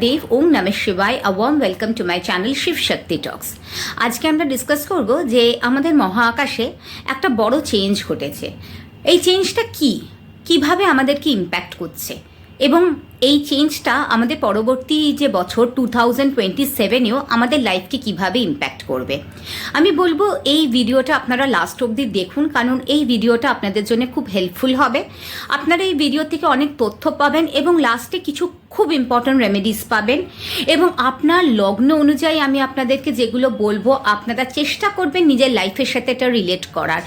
মহাদেব। ওম নমঃ শিবায়। A warm welcome to my channel Shiv Shakti talks. আজকে আমরা ডিসকাস করব যে আমাদের মহাকাশে একটা বড় চেঞ্জ ঘটেছে। এই চেঞ্জটা কিভাবে আমাদেরকে ইম্প্যাক্ট করছে এবং এই চেঞ্জটা আমাদের পরবর্তী যে বছর 2027-এও আমাদের লাইফকে কিভাবে ইম্প্যাক্ট করবে। আমি বলবো এই ভিডিওটা আপনারা লাস্ট অবধি দেখুন, কারণ এই ভিডিওটা আপনাদের জন্য খুব হেল্পফুল হবে। আপনারা এই ভিডিও থেকে অনেক তথ্য পাবেন এবং লাস্টে কিছু খুব ইম্পর্ট্যান্ট রেমেডিস পাবেন এবং আপনার লগ্ন অনুযায়ী আমি আপনাদেরকে যেগুলো বলবো আপনারা চেষ্টা করবেন নিজের লাইফের সাথে এটা রিলেট করার।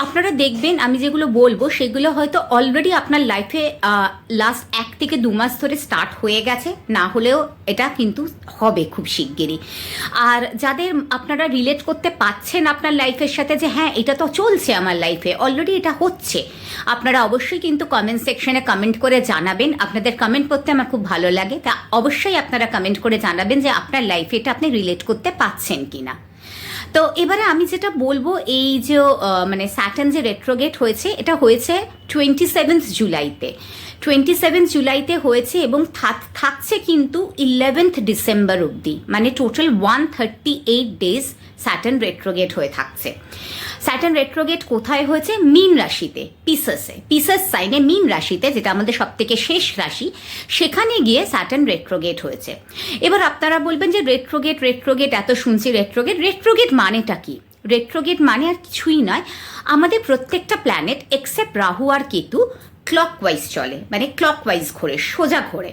আপনারা দেখবেন আমি যেগুলো বলবো সেগুলো হয়তো অলরেডি আপনার লাইফে লাস্ট 1 থেকে 2 মাস ধরে স্টার্ট হয়ে গেছে, না হলেও এটা কিন্তু হবে খুব শিগগিরই। আর যাদের আপনারা রিলেট করতে পাচ্ছেন আপনার লাইফের সাথে যে হ্যাঁ এটা তো চলছে আমার লাইফে, অলরেডি এটা হচ্ছে, আপনারা অবশ্যই কিন্তু কমেন্ট সেকশনে কমেন্ট করে জানাবেন। আপনাদের কমেন্ট করতে আমার খুব ভালো লাগে, তা অবশ্যই আপনারা কমেন্ট করে জানাবেন যে আপনার লাইফে এটা আপনি রিলেট করতে পাচ্ছেন কিনা। তো এবারে আমি যেটা বলবো, এই যে মানে স্যাটার্ন যে রেট্রোগেট হয়েছে, এটা হয়েছে 27 জুলাইতে। 27 জুলাইতে হয়েছে এবং থাকছে কিন্তু 11 ডিসেম্বর অবধি, মানে টোটাল 138 ডেজ স্যাটার্ন রেট্রোগেট হয়ে থাকছে। স্যাটার্ন রেট্রোগেট কোথায় হয়েছে? মীন রাশিতে, পিসাস সাইনে মীন রাশিতে, যেটা আমাদের সব থেকে শেষ রাশি, সেখানে গিয়ে স্যাটার্ন রেট্রোগেট হয়েছে। এবার আপনারা বলবেন যে রেট্রোগেট এত শুনছি, রেট্রোগেট মানেটা কি? রেট্রোগেট মানে আর কিছুই নয়, আমাদের প্রত্যেকটা প্ল্যানেট এক্সেপ্ট রাহু আর কেতু ক্লকওয়াইজ চলে, মানে ক্লকওয়াইজ ঘোরে, সোজা ঘোরে।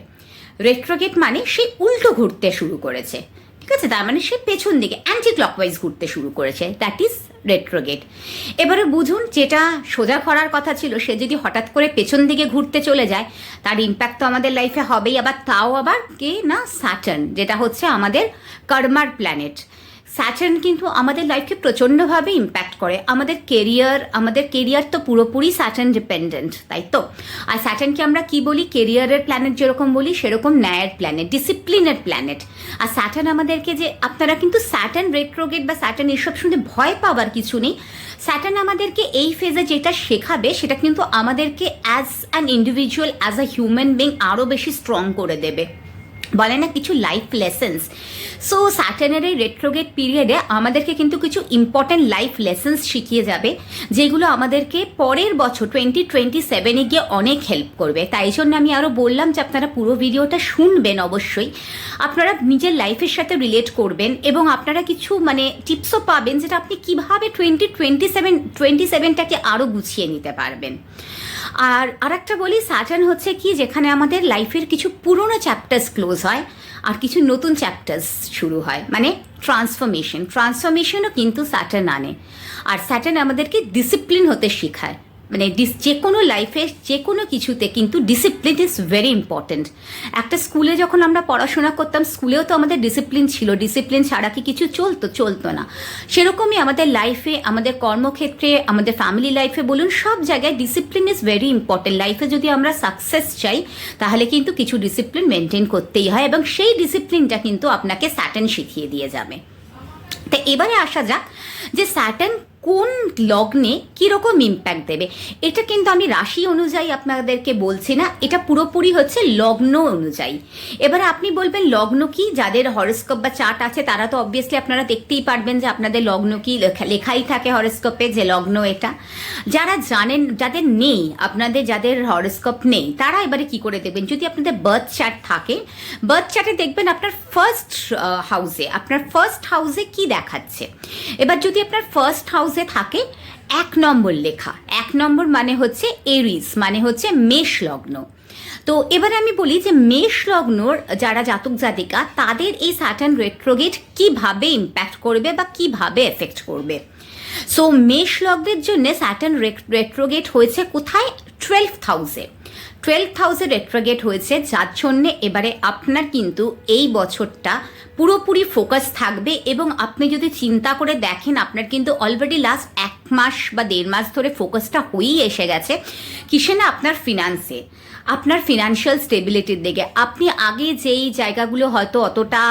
রেট্রোগেট মানে সে উল্টো ঘুরতে শুরু করেছে, ঠিক আছে? তার মানে সে পেছন দিকে অ্যান্টি ক্লকওয়াইজ ঘুরতে শুরু করেছে, দ্যাট ইজ রেট্রোগেট। এবারে বুঝুন, যেটা সোজা ঘোরার কথা ছিল সে যদি হঠাৎ করে পেছন দিকে ঘুরতে চলে যায়, তার ইম্প্যাক্ট তো আমাদের লাইফে হবেই। তাও আবার কে না, স্যাটার্ন, যেটা হচ্ছে আমাদের কর্মার প্ল্যানেট। স্যাটার্ন কিন্তু আমাদের লাইফকে প্রচণ্ডভাবে ইম্প্যাক্ট করে। আমাদের কেরিয়ার তো পুরোপুরি স্যাটার্ন ডিপেন্ডেন্ট, তাই তো? আর স্যাটার্নকে আমরা কি বলি? কেরিয়ারের প্ল্যানেট যেরকম বলি সেরকম ন্যায়ের প্ল্যানেট, ডিসিপ্লিনের প্ল্যানেট। আর স্যাটার্ন আমাদেরকে যে, আপনারা কিন্তু স্যাটার্ন রেট্রোগেট বা স্যাটার্ন এসব শুনে ভয় পাওয়ার কিছু নেই। স্যাটার্ন আমাদেরকে এই ফেজে যেটা শেখাবে সেটা কিন্তু আমাদেরকে as an individual, as a human being আরও বেশি স্ট্রং করে দেবে, বলে না কিছু লাইফ লেসেন্স। সো স্যাটার্নের এই রেট্রোগেট পিরিয়ডে আমাদেরকে কিন্তু কিছু ইম্পর্ট্যান্ট লাইফ লেসেন্স শিখিয়ে যাবে, যেগুলো আমাদেরকে পরের বছর 2027-এ গিয়ে অনেক হেল্প করবে। তাই জন্য আমি আরও বললাম যে আপনারা পুরো ভিডিওটা শুনবেন অবশ্যই, আপনারা নিজের লাইফের সাথে রিলেট করবেন এবং আপনারা কিছু মানে টিপসও পাবেন যেটা আপনি কীভাবে 2027-টাকে আরও গুছিয়ে নিতে পারবেন। আর একটা বলি, স্যাটার্ন হচ্ছে কি, যেখানে আমাদের লাইফের কিছু পুরনো চ্যাপ্টার্স ক্লোজ হয় আর কিছু নতুন চ্যাপ্টার্স শুরু হয়, মানে ট্রান্সফরমেশনও কিন্তু স্যাটার্ন আনে। আর স্যাটার্ন আমাদেরকে ডিসিপ্লিন হতে শেখায়, মানে যে কোনো লাইফে যে কোনো কিছুতে কিন্তু ডিসিপ্লিন ইজ ভেরি ইম্পর্ট্যান্ট। একটা স্কুলে যখন আমরা পড়াশোনা করতাম, স্কুলেও তো আমাদের ডিসিপ্লিন ছিল, ডিসিপ্লিন ছাড়া কি কিছু চলতো না। সেরকমই আমাদের লাইফে, আমাদের কর্মক্ষেত্রে, আমাদের ফ্যামিলি লাইফে বলুন, সব জায়গায় ডিসিপ্লিন ইজ ভেরি ইম্পর্ট্যান্ট। লাইফে যদি আমরা সাকসেস চাই তাহলে কিন্তু কিছু ডিসিপ্লিন মেনটেন করতেই হয় এবং সেই ডিসিপ্লিনটা কিন্তু আপনাকে স্যাটার্ন শিখিয়ে দিয়ে যাবে। তো এবারে আসা যাক যে স্যাটার্ন কোন লগ্নে কীরকম ইম্প্যাক্ট দেবে। এটা কিন্তু আমি রাশি অনুযায়ী আপনাদেরকে বলছি না, এটা পুরোপুরি হচ্ছে লগ্ন অনুযায়ী। এবারে আপনি বলবেন লগ্ন কি? যাদের হরোস্কোপ বা চার্ট আছে তারা তো অবভিয়াসলি আপনারা দেখতেই পারবেন যে আপনাদের লগ্ন কি, লেখাই থাকে হরোস্কোপে যে লগ্ন এটা। যারা জানেন, যাদের নেই, যাদের হরোস্কোপ নেই, তারা এবারে কি করে দেখবেন? যদি আপনাদের বার্থ চার্ট থাকে, বার্থ চার্টে দেখবেন আপনার ফার্স্ট হাউসে কি দেখাচ্ছে। এবার যদি আপনার ফার্স্ট হাউসে থাকে 1 নম্বর লেখা, 1 নম্বর মানে হচ্ছে এরিস, মানে হচ্ছে মেষ লগ্ন। তো এবারে আমি বলি যে মেষ লগ্নর যারা জাতক জাতিকা, তাদের এই স্যাটার্ন রেট্রোগেট কিভাবে ইম্প্যাক্ট করবে বা কিভাবে এফেক্ট করবে। সো মেষ লগ্নের জন্য স্যাটার্ন রেট্রোগেট হয়েছে কোথায়? 12th হাউসে রেট্রোগেট হয়েছে, যার জন্যে এবারে আপনার কিন্তু এই বছরটা পুরোপুরি ফোকাস থাকবে। এবং আপনি যদি চিন্তা করে দেখেন, আপনার কিন্তু অলরেডি লাস্ট 1 মাস বা 1.5 মাস ধরে ফোকাসটা হয়েই এসে গেছে কিসে না, আপনার ফিনান্সে, আপনার ফিনান্সিয়াল স্টেবিলিটির দিকে। আপনি আগে যেই জায়গাগুলো হয়তো অতটা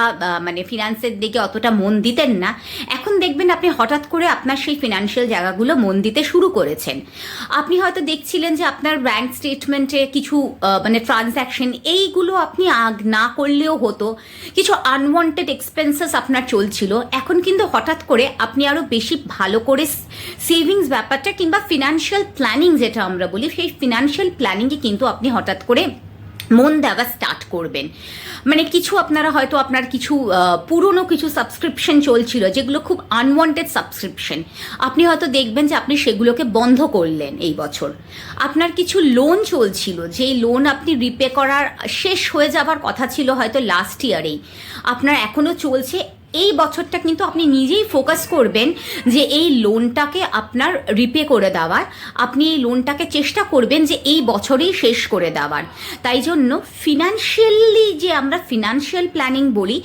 মানে ফিনান্সের দিকে অতটা মন দিতেন না, এখন দেখবেন আপনি হঠাৎ করে আপনার সেই ফিনান্সিয়াল জায়গাগুলো মন দিতে শুরু করেছেন। আপনি হয়তো দেখছিলেন যে আপনার ব্যাংক স্টেটমেন্টে কিছু মানে ট্রানজ্যাকশন এইগুলো আপনি না করলেও হতো, কিছু আনওয়ান্টেড এক্সপেন্সেস আপনার চলছিল, এখন কিন্তু হঠাৎ করে আপনি আরও বেশি ভালো করে সেভিংস ব্যাপারটা কিংবা ফিনান্সিয়াল প্ল্যানিং যেটা আমরা বলি, সেই ফিনান্সিয়াল প্ল্যানিংয়ে কিন্তু আপনি হঠাৎ করে মন দেওয়া স্টার্ট করবেন। মানে কিছু আপনারা হয়তো আপনার কিছু পুরনো কিছু সাবস্ক্রিপশন চলছিল যেগুলো খুব আনওয়ান্টেড সাবস্ক্রিপশন, আপনি হয়তো দেখবেন যে আপনি সেগুলোকে বন্ধ করলেন এই বছর। আপনার কিছু লোন চলছিল, যেই লোন আপনি রিপে করার শেষ হয়ে যাবার কথা ছিল হয়তো লাস্ট ইয়ারেই, আপনার এখনও চলছে। এই বছরটা কিন্তু আপনি নিজেই ফোকাস করবেন যে এই লোনটাকে আপনার রিপে করে দেওয়ার, আপনি এই লোনটাকে চেষ্টা করবেন যে এই বছরেই শেষ করে দেওয়ার। তাই জন্য ফিনান্সিয়ালি যে আমরা ফিনান্সিয়াল প্ল্যানিং বলি,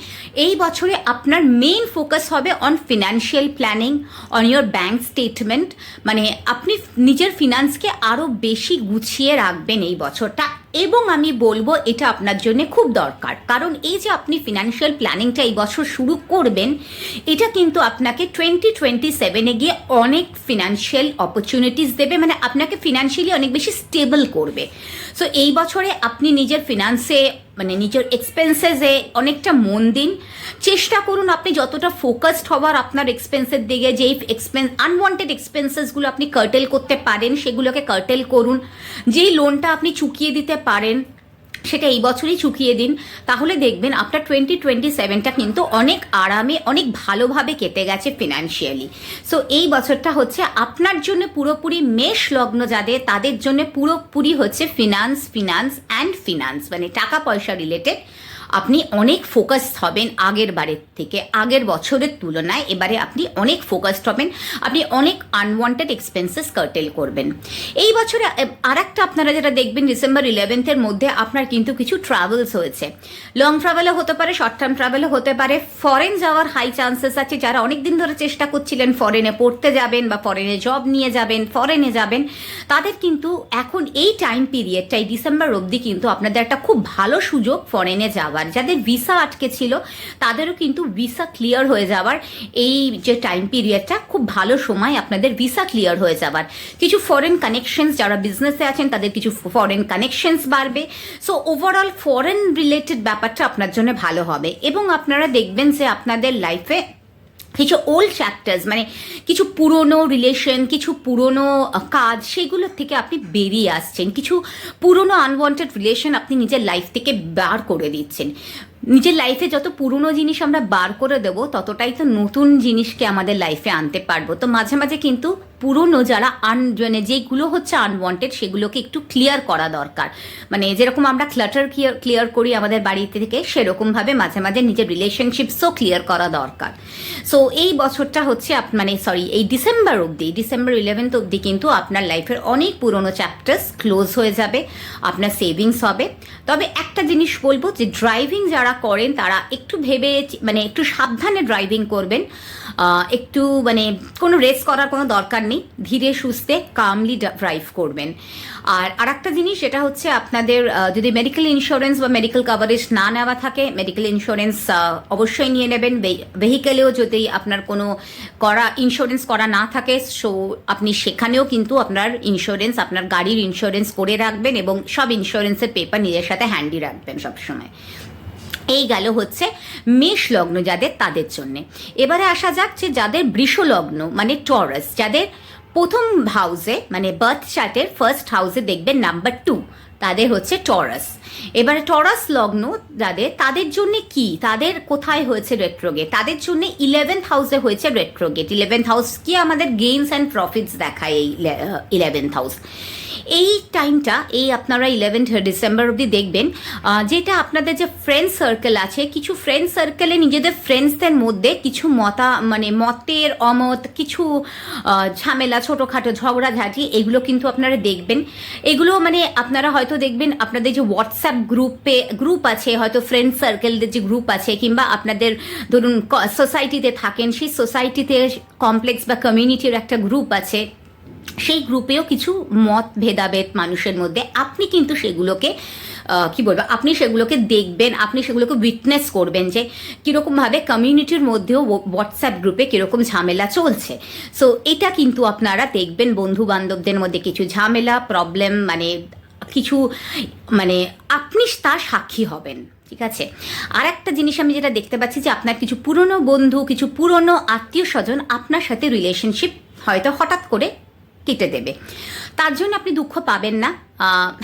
এই বছরে আপনার মেইন ফোকাস হবে on financial planning, on your bank statement. মানে আপনি নিজের ফিনান্সকে আরও বেশি গুছিয়ে রাখবেন এই বছরটা, এবং আমি বলবো এটা আপনার জন্য খুব দরকার। কারণ এই যে আপনি ফিনান্সিয়াল প্ল্যানিংটা এই বছর শুরু করবেন, এটা কিন্তু আপনাকে 2027-এ গিয়ে অনেক ফিনান্সিয়াল অপরচুনিটিস দেবে, মানে আপনাকে ফিনান্সিয়ালি অনেক বেশি স্টেবল করবে। সো এই বছরে আপনি নিজের ফিনান্সে মানে নিজের এক্সপেন্সেসে অনেকটা মন দিন, চেষ্টা করুন আপনি যতটা ফোকাসড হওয়ার আপনার এক্সপেন্সের দিকে, যেই আনওয়ান্টেড এক্সপেন্সেসগুলো আপনি কার্টেল করতে পারেন সেগুলোকে কার্টেল করুন। যেই লোনটা আপনি চুকিয়ে দিতে পারেন সেটা এই বছরই চুকিয়ে দিন, তাহলে দেখবেন আপনার 2027টা কিন্তু অনেক আরামে অনেক ভালোভাবে কেটে গেছে ফিনান্সিয়ালি। সো এই বছরটা হচ্ছে আপনার জন্য পুরোপুরি মেষ লগ্ন যাদের, তাদের জন্য পুরোপুরি হচ্ছে ফিনান্স মানে টাকা পয়সা রিলেটেড আপনি অনেক ফোকাসড হবেন আগের বারের থেকে, আগের বছরের তুলনায় এবারে আপনি অনেক ফোকাসড হবেন, আপনি অনেক আনওয়ান্টেড এক্সপেন্সেস কার্টেল করবেন। এই বছরে আর একটা আপনারা যেটা দেখবেন, ডিসেম্বর 11 মধ্যে আপনার কিন্তু কিছু ট্রাভেলস হয়েছে। লং ট্রাভেলও হতে পারে, শর্ট টার্ম ট্রাভেলও হতে পারে, ফরেন যাওয়ার হাই চান্সেস আছে। যারা অনেক দিন ধরে চেষ্টা করছিলেন ফরেনে পড়তে যাবেন বা ফরেনে জব নিয়ে যাবেন, ফরেনে যাবেন, তাদের কিন্তু এখন এই টাইম পিরিয়ডটা এই ডিসেম্বর অবধি কিন্তু আপনাদের একটা খুব ভালো সুযোগ ফরেনে যাওয়ার। যাদের ভিসা আটকে ছিল তাদেরও কিন্তু ভিসা ক্লিয়ার হয়ে যাওয়ার এই যে টাইম পিরিয়ডটা খুব ভালো সময় আপনাদের ভিসা ক্লিয়ার হয়ে যাওয়ার। কিছু ফরেন কানেকশনস, যারা বিজনেসে আছেন তাদের কিছু ফরেন কানেকশনস বাড়বে। সো ওভারঅল ফরেন রিলেটেড ব্যাপারটা আপনার জন্য ভালো হবে, এবং আপনারা দেখবেন যে আপনাদের লাইফে কিছু ওল্ড চ্যাপ্টার্স মানে কিছু পুরনো রিলেশন, কিছু পুরনো কাজ, সেগুলোর থেকে আপনি বেরিয়ে আসছেন। কিছু পুরনো আনওয়ান্টেড রিলেশন আপনি নিজের লাইফ থেকে বার করে দিচ্ছেন। নিজের লাইফে যত পুরনো জিনিস আমরা বার করে দেবো ততটাই তো নতুন জিনিসকে আমাদের লাইফে আনতে পারবো। তো মাঝে মাঝে কিন্তু পুরনো যারা মানে যেগুলো হচ্ছে আনওয়ান্টেড সেগুলোকে একটু ক্লিয়ার করা দরকার। মানে যেরকম আমরা ক্লাটার ক্লিয়ার করি আমাদের বাড়িতে থেকে, সেরকমভাবে মাঝে মাঝে নিজের রিলেশনশিপসও ক্লিয়ার করা দরকার। সো এই বছরটা হচ্ছে এই ডিসেম্বর 11 অবধি কিন্তু আপনার লাইফের অনেক পুরনো চ্যাপ্টার্স ক্লোজ হয়ে যাবে, আপনার সেভিংস হবে। তবে একটা জিনিস বলবো যে ড্রাইভিং যারা করেন তারা একটু ভেবে মানে একটু সাবধানে ড্রাইভিং করবেন, একটু মানে কোনো রেস করার কোনো দরকার নেই, ধীরে সুস্থে কামলি ড্রাইভ করবেন। আর একটা জিনিস সেটা হচ্ছে আপনাদের যদি মেডিকেল ইন্স্যুরেন্স বা মেডিকেল কাভারেজ না নেওয়া থাকে, মেডিকেল ইন্স্যুরেন্স অবশ্যই নিয়ে নেবেন। ভেহিকেলেও যদি আপনার কোনো ইন্স্যুরেন্স করা না থাকে, সো আপনি সেখানেও কিন্তু আপনার ইন্স্যুরেন্স, আপনার গাড়ির ইন্স্যুরেন্স করে রাখবেন এবং সব ইন্স্যুরেন্সের পেপার নিজের সাথে হ্যান্ডি রাখবেন সবসময়। এই গেল হচ্ছে মেষ লগ্ন যাদের, তাদের জন্যে। এবারে আসা যাক যে যাদের বৃষ লগ্ন মানে টরাস, যাদের প্রথম হাউসে মানে বার্থ চার্টের ফার্স্ট হাউসে দেখবেন নাম্বার 2, তাদের হচ্ছে টরাস। এবারে টরাস লগ্ন যাদের, তাদের জন্য কি, তাদের কোথায় হয়েছে রেট্রোগেট? তাদের জন্য 11th হাউসে হয়েছে রেট্রোগেট। 11th হাউস কি আমাদের গেইনস অ্যান্ড প্রফিটস দেখায় এই 11th হাউস। এই টাইমটা এই আপনারা 11th ডিসেম্বর অবধি দেখবেন যেটা আপনাদের যে ফ্রেন্ড সার্কেল আছে, কিছু ফ্রেন্ড সার্কেলে নিজেদের ফ্রেন্ডসদের মধ্যে কিছু মতের অমত, কিছু ঝামেলা, ছোটোখাটো ঝগড়াঝাঁটি, এগুলো কিন্তু আপনারা দেখবেন। এগুলো মানে আপনারা হয়তো দেখবেন আপনাদের যে হোয়াটসঅ্যাপ গ্রুপ আছে, হয়তো ফ্রেন্ড সার্কেলদের যে গ্রুপ আছে, কিংবা আপনাদের ধরুন সোসাইটিতে থাকেন, সেই সোসাইটিতে কমপ্লেক্স বা কমিউনিটির একটা গ্রুপ আছে, সেই গ্রুপেও কিছু মত ভেদাভেদ মানুষের মধ্যে, আপনি কিন্তু সেগুলোকে আপনি সেগুলোকে দেখবেন, আপনি সেগুলোকে উইটনেস করবেন যে কীরকমভাবে কমিউনিটির মধ্যেও হোয়াটসঅ্যাপ গ্রুপে কীরকম ঝামেলা চলছে। সো এটা কিন্তু আপনারা দেখবেন, বন্ধু বান্ধবদের মধ্যে কিছু ঝামেলা, প্রবলেম, মানে কিছু মানে আপনি তার সাক্ষী হবেন। ঠিক আছে, আর একটা জিনিস আমি যেটা দেখতে পাচ্ছি যে আপনার কিছু পুরনো বন্ধু, কিছু পুরনো আত্মীয় স্বজন আপনার সাথে রিলেশনশিপ হয়তো হঠাৎ করে কেটে দেবে। তার জন্য আপনি দুঃখ পাবেন না।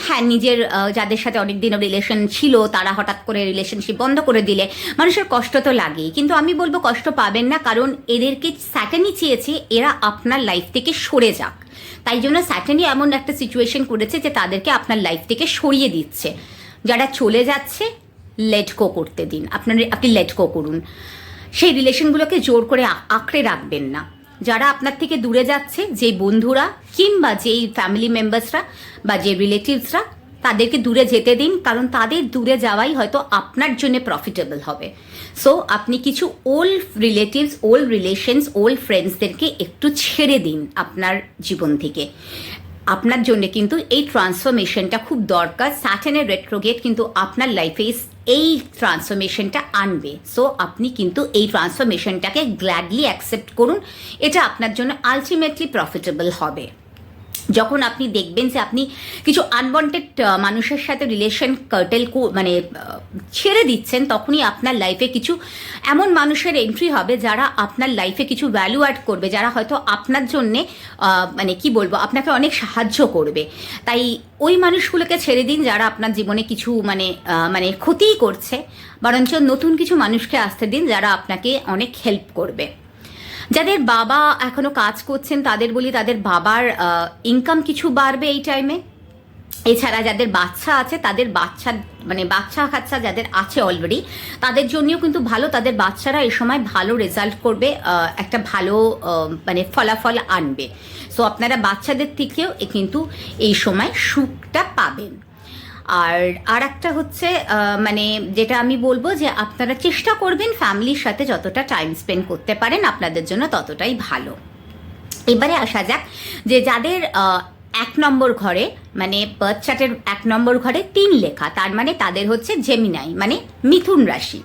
হ্যাঁ, নিজের যাদের সাথে অনেক দিন রিলেশন ছিল তারা হঠাৎ করে রিলেশনশিপ বন্ধ করে দিলে মানুষের কষ্ট তো লাগেই, কিন্তু আমি বলবো কষ্ট পাবেন না, কারণ এদেরকে স্যাটানই চেয়েছে এরা আপনার লাইফ থেকে সরে যাক। তাই জন্য স্যাটানই এমন একটা সিচুয়েশন করেছে যে তাদেরকে আপনার লাইফ থেকে সরিয়ে দিচ্ছে। যারা চলে যাচ্ছে লেট গো করতে দিন, আপনি লেট গো করুন। সেই রিলেশনগুলোকে জোর করে আঁকড়ে রাখবেন না। যারা আপনার থেকে দূরে যাচ্ছে, যে বন্ধুরা কিংবা যেই ফ্যামিলি মেম্বার্সরা বা যে রিলেটিভসরা, তাদেরকে দূরে যেতে দিন, কারণ তাদের দূরে যাওয়াই হয়তো আপনার জন্য প্রফিটেবল হবে। সো আপনি কিছু old relatives, old relations, old ফ্রেন্ডসদেরকে একটু ছেড়ে দিন আপনার জীবন থেকে। আপনার জন্য কিন্তু এই ট্রান্সফরমেশনটা খুব দরকার। স্যাটার্নের রেট্রোগেট কিন্তু আপনার লাইফে এই ট্রান্সফরমেশনটা আনবে। সো আপনি কিন্তু এই ট্রান্সফরমেশনটাকে গ্ল্যাডলি অ্যাকসেপ্ট করুন, এটা আপনার জন্য আলটিমেটলি প্রফিটেবল হবে। যখন আপনি দেখবেন যে আপনি কিছু আনওয়ান্টেড মানুষের সাথে রিলেশন ছেড়ে দিচ্ছেন, তখনই আপনার লাইফে কিছু এমন মানুষের এন্ট্রি হবে যারা আপনার লাইফে কিছু ভ্যালু অ্যাড করবে, যারা হয়তো আপনার জন্যে আপনাকে অনেক সাহায্য করবে। তাই ওই মানুষগুলোকে ছেড়ে দিন যারা আপনার জীবনে কিছু ক্ষতিই করছে, বরঞ্চ নতুন কিছু মানুষকে আসতে দিন যারা আপনাকে অনেক হেল্প করবে। যাদের বাবা এখনো কাজ করছেন তাদের বলি, তাদের বাবার ইনকাম কিছু বাড়বে এই টাইমে। এছাড়া যাদের বাচ্চা আছে, তাদের বাচ্চা কাচ্চা যাদের আছে অলরেডি, তাদের জন্যও কিন্তু ভালো। তাদের বাচ্চারা এই সময় ভালো রেজাল্ট করবে, একটা ভালো ফলাফল আনবে। সো আপনারা বাচ্চাদের থেকেও কিন্তু এই সময় সুখটা পাবেন। আর একটা হচ্ছে যেটা আমি বলবো যে আপনারা চেষ্টা করবেন ফ্যামিলির সাথে যতটা টাইম স্পেন্ড করতে পারেন আপনাদের জন্য ততটাই ভালো। এবারে আসা যাক যে যাদের 1 নম্বর ঘরে বার্থ চার্টের 1 নম্বর ঘরে 3 লেখা, তার তাদের হচ্ছে জেমিনাই, মিথুন রাশি,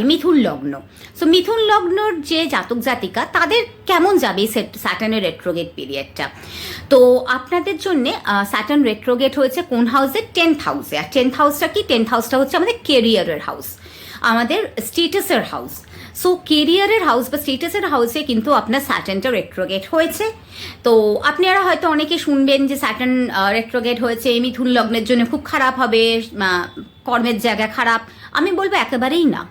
মিথুন লগ্ন। সো মিথুন লগ্নর যে জাতক জাতিকা, তাদের কেমন যাবে স্যাটার্নের রেট্রোগেট পিরিয়ডটা? তো আপনাদের জন্যে স্যাটার্ন রেট্রোগেট হয়েছে কোন হাউসে? 10th হাউসে। আর 10th হাউসটা কি? 10th হাউসটা হচ্ছে আমাদের কেরিয়ারের হাউস, আমাদের স্টেটাসের হাউস। সো কেরিয়ারের হাউস বা স্টেটাসের হাউসে কিন্তু আপনার স্যাটার্নটা রেট্রোগেট হয়েছে। তো আপনারা হয়তো অনেকে শুনবেন যে স্যাটার্ন রেট্রোগেট হয়েছে মিথুন লগ্নের জন্য খুব খারাপ হবে, কর্মের জায়গা খারাপ। আমি বলবো একেবারেই না।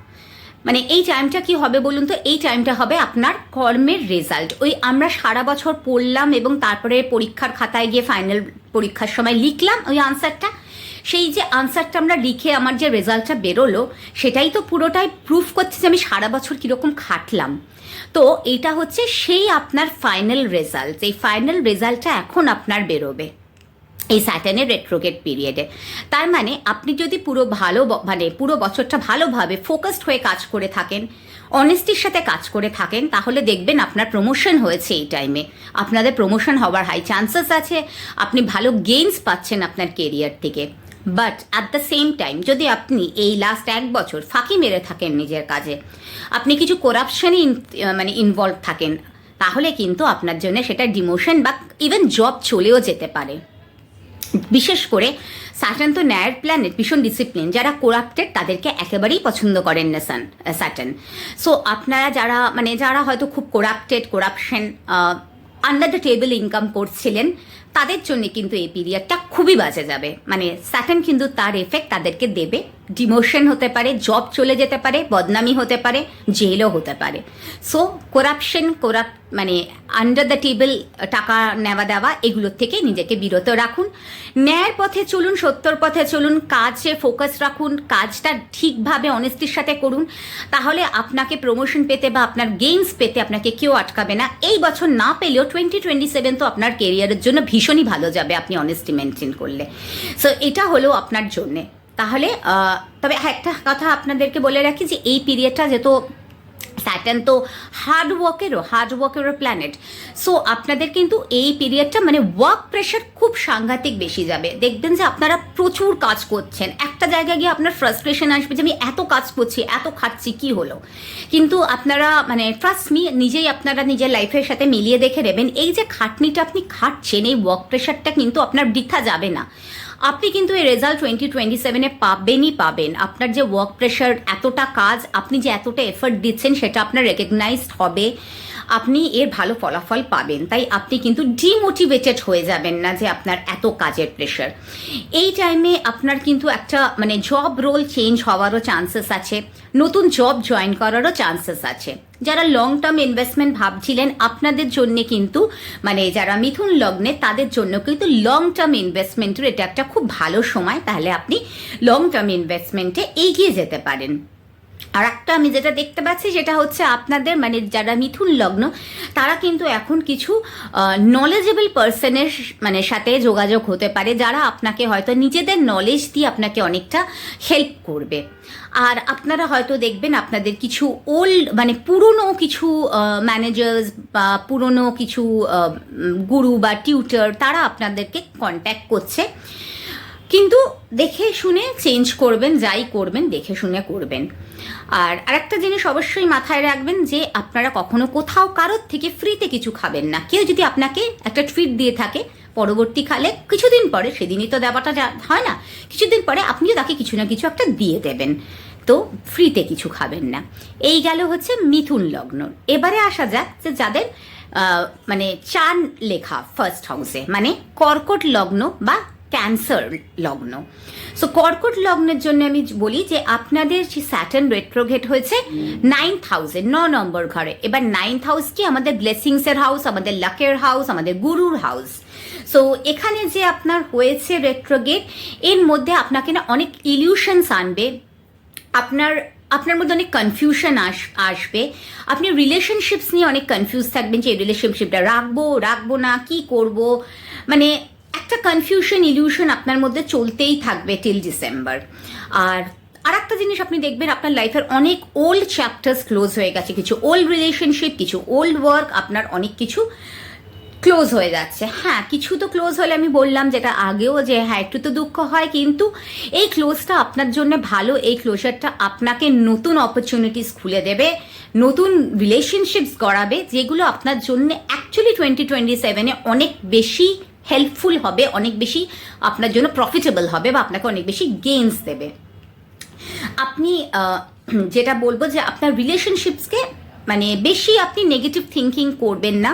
এই টাইমটা কি হবে বলুন তো? এই টাইমটা হবে আপনার কর্মের রেজাল্ট। ওই আমরা সারা বছর পড়লাম এবং তারপরে পরীক্ষার খাতায় গিয়ে ফাইনাল পরীক্ষার সময় লিখলাম ওই আনসারটা, সেই যে আনসারটা আমরা লিখে আমার যে রেজাল্টটা বেরোলো, সেটাই তো পুরোটাই প্রুফ করছে যে আমি সারা বছর কীরকম খাটলাম। তো এটা হচ্ছে সেই আপনার ফাইনাল রেজাল্ট। এই ফাইনাল রেজাল্টটা এখন আপনার বেরোবে এই স্যাটার্নের রেট্রোগেট পিরিয়ডে। তার আপনি যদি পুরো বছরটা ভালোভাবে ফোকাসড হয়ে কাজ করে থাকেন, অনেস্টির সাথে কাজ করে থাকেন, তাহলে দেখবেন আপনার প্রমোশন হয়েছে এই টাইমে। আপনাদের প্রমোশন হওয়ার হাই চান্সেস আছে, আপনি ভালো গেইনস পাচ্ছেন আপনার কেরিয়ার থেকে। But at the same time যদি আপনি এই লাস্ট 1 বছর ফাঁকি মেরে থাকেন নিজের কাজে, আপনি কিছু করাপশনে ইনভলভ থাকেন, তাহলে কিন্তু আপনার জন্য সেটা ডিমোশন বা ইভেন জব চলেও যেতে পারে। বিশেষ করে স্যাটার্ন তো ন্যায়ের প্ল্যানেট, ভীষণ ডিসিপ্লিন। যারা করাপ্টেড তাদেরকে একেবারেই পছন্দ করেন না স্যাটার্ন। সো আপনারা যারা হয়তো খুব corruption under the table income করছিলেন, তাদের জন্য কিন্তু এই পিরিয়ডটা খুবই বাজে যাবে। স্যাটার্ন কিন্তু তার এফেক্ট তাদেরকে দেবে। ডিমোশন হতে পারে, জব চলে যেতে পারে, বদনামি হতে পারে, জেলও হতে পারে। সো করাপশন, মানে আন্ডার দ্য টেবল টাকা নেওয়া দেওয়া, এগুলোর থেকে নিজেকে বিরত রাখুন। ন্যায়ের পথে চলুন, সত্যর পথে চলুন, কাজে ফোকাস রাখুন, কাজটা ঠিকভাবে অনেস্টির সাথে করুন। তাহলে আপনাকে প্রমোশন পেতে বা আপনার গেইনস পেতে আপনাকে কেউ আটকাবে না। এই বছর না পেলেও 2027 তো আপনার কেরিয়ারের জন্য ভীষণই ভালো যাবে আপনি অনেস্টি মেনটেন করলে। সো এটা হলো আপনার জন্যে। তাহলে তবে একটা কথা আপনাদেরকে বলে রাখি যে এই পিরিয়ডটা যেহেতু স্যাটার্ন তো হার্ডওয়ার্কেরও প্ল্যানেট, সো আপনাদের কিন্তু এই পিরিয়ডটা মানে ওয়ার্ক প্রেশার খুব সাংঘাতিক বেশি যাবে। দেখবেন যে আপনারা প্রচুর কাজ করছেন, একটা জায়গায় গিয়ে আপনার ফ্রাস্ট্রেশন আসবে যে আমি এত কাজ করছি, এত খাচ্ছি, কি হলো। কিন্তু আপনারা মানে ট্রাস্ট মি, নিজেই আপনারা নিজের লাইফের সাথে মিলিয়ে দেখে নেবেন, এই যে খাটনিটা আপনি খাটছেন, এই ওয়ার্ক প্রেশারটা কিন্তু আপনার বৃথা যাবে না। আপনি কিন্তু এই রেজাল্ট 2027 পাবেন। আপনার যে ওয়ার্ক প্রেশার, এতটা কাজ, আপনি যে এতটা এফর্ট দিচ্ছেন, সেটা আপনার রেকগনাইজড হবে, আপনি এর ভালো ফলাফল পাবেন। তাই আপনি কিন্তু ডিমোটিভেটেড হয়ে যাবেন না যে আপনার এত কাজের প্রেশার। এই টাইমে আপনার কিন্তু একটা মানে জব রোল চেঞ্জ হওয়ারও চান্সেস আছে, নতুন জব জয়েন করারও চান্সেস আছে। যারা লং টার্ম ইনভেস্টমেন্ট ভাবছিলেন, আপনাদের জন্য কিন্তু মানে যারা মিথুন লগ্নে, তাদের জন্য কিন্তু লং টার্ম ইনভেস্টমেন্টের এটা একটা খুব ভালো সময়। তাহলে আপনি লং টার্ম ইনভেস্টমেন্টে এগিয়ে যেতে পারেন। আর একটা আমি যেটা দেখতে পাচ্ছি সেটা হচ্ছে আপনাদের মানে যারা মিথুন লগ্ন, তারা কিন্তু এখন কিছু নলেজেবল পার্সনের মানে সাথে যোগাযোগ হতে পারে, যারা আপনাকে হয়তো নিজেদের নলেজ দিয়ে আপনাকে অনেকটা হেল্প করবে। আর আপনারা হয়তো দেখবেন আপনাদের কিছু ওল্ড মানে পুরনো কিছু ম্যানেজার্স বা পুরনো কিছু গুরু বা টিউটার, তারা আপনাদেরকে কন্ট্যাক্ট করছে। কিন্তু দেখে শুনে চেঞ্জ করবেন, যাই করবেন দেখে শুনে করবেন। আর আরেকটা জিনিস অবশ্যই মাথায় রাখবেন যে আপনারা কখনো কোথাও কারোর থেকে ফ্রিতে কিছু খাবেন না। কেউ যদি আপনাকে একটা ট্রিট দিয়ে থাকে, পরবর্তীকালে কিছুদিন পরে, সেদিনই তো দেওয়াটা হয় না, কিছুদিন পরে আপনিও তাকে কিছু না কিছু একটা দিয়ে দেবেন। তো ফ্রিতে কিছু খাবেন না। এই গেল হচ্ছে মিথুন লগ্ন। এবারে আসা যাক যে যাদের মানে চার লেখা ফার্স্ট হাউসে, মানে কর্কট লগ্ন বা ক্যান্সার লগ্ন। সো কর্কট লগ্নের জন্য আমি বলি যে আপনাদের যে স্যাটার্ন রেট্রোগ্রেড হয়েছে 9th হাউসে, 9 নম্বর ঘরে। এবার 9th হাউস কি আমাদের ব্লেসিংসের হাউস, আমাদের লাকের হাউস, আমাদের গুরুর হাউস। সো এখানে যে আপনার হয়েছে রেট্রোগ্রেড, এর মধ্যে আপনাকে না অনেক ইলিউশনস আনবে, আপনার মধ্যে অনেক কনফিউশন আসবে। আপনি রিলেশনশিপস নিয়ে অনেক কনফিউজ থাকবেন যে এই রিলেশনশিপটা রাখবো না, কি করব, মানে একটা কনফিউশন ইলিউশন আপনার মধ্যে চলতেই থাকবে টিল ডিসেম্বর। আর একটা জিনিস আপনি দেখবেন আপনার লাইফের অনেক ওল্ড চ্যাপ্টার্স ক্লোজ হয়ে গেছে, কিছু ওল্ড রিলেশনশিপ, কিছু ওল্ড ওয়ার্ক, আপনার অনেক কিছু ক্লোজ হয়ে যাচ্ছে। হ্যাঁ, কিছু তো ক্লোজ হলে আমি বললাম যেটা আগেও যে হ্যাঁ একটু তো দুঃখ হয়, কিন্তু এই ক্লোজটা আপনার জন্য ভালো। এই ক্লোজারটা আপনাকে নতুন অপরচুনিটিস খুলে দেবে, নতুন রিলেশনশিপস গড়াবে, যেগুলো আপনার জন্য অ্যাকচুয়ালি 2027 অনেক বেশি হেল্পফুল হবে, অনেক বেশি আপনার জন্য প্রফিটেবল হবে বা আপনাকে অনেক বেশি গেইনস দেবে। আপনি যেটা বলবো যে আপনার রিলেশনশিপসকে মানে বেশি আপনি নেগেটিভ থিঙ্কিং করবেন না,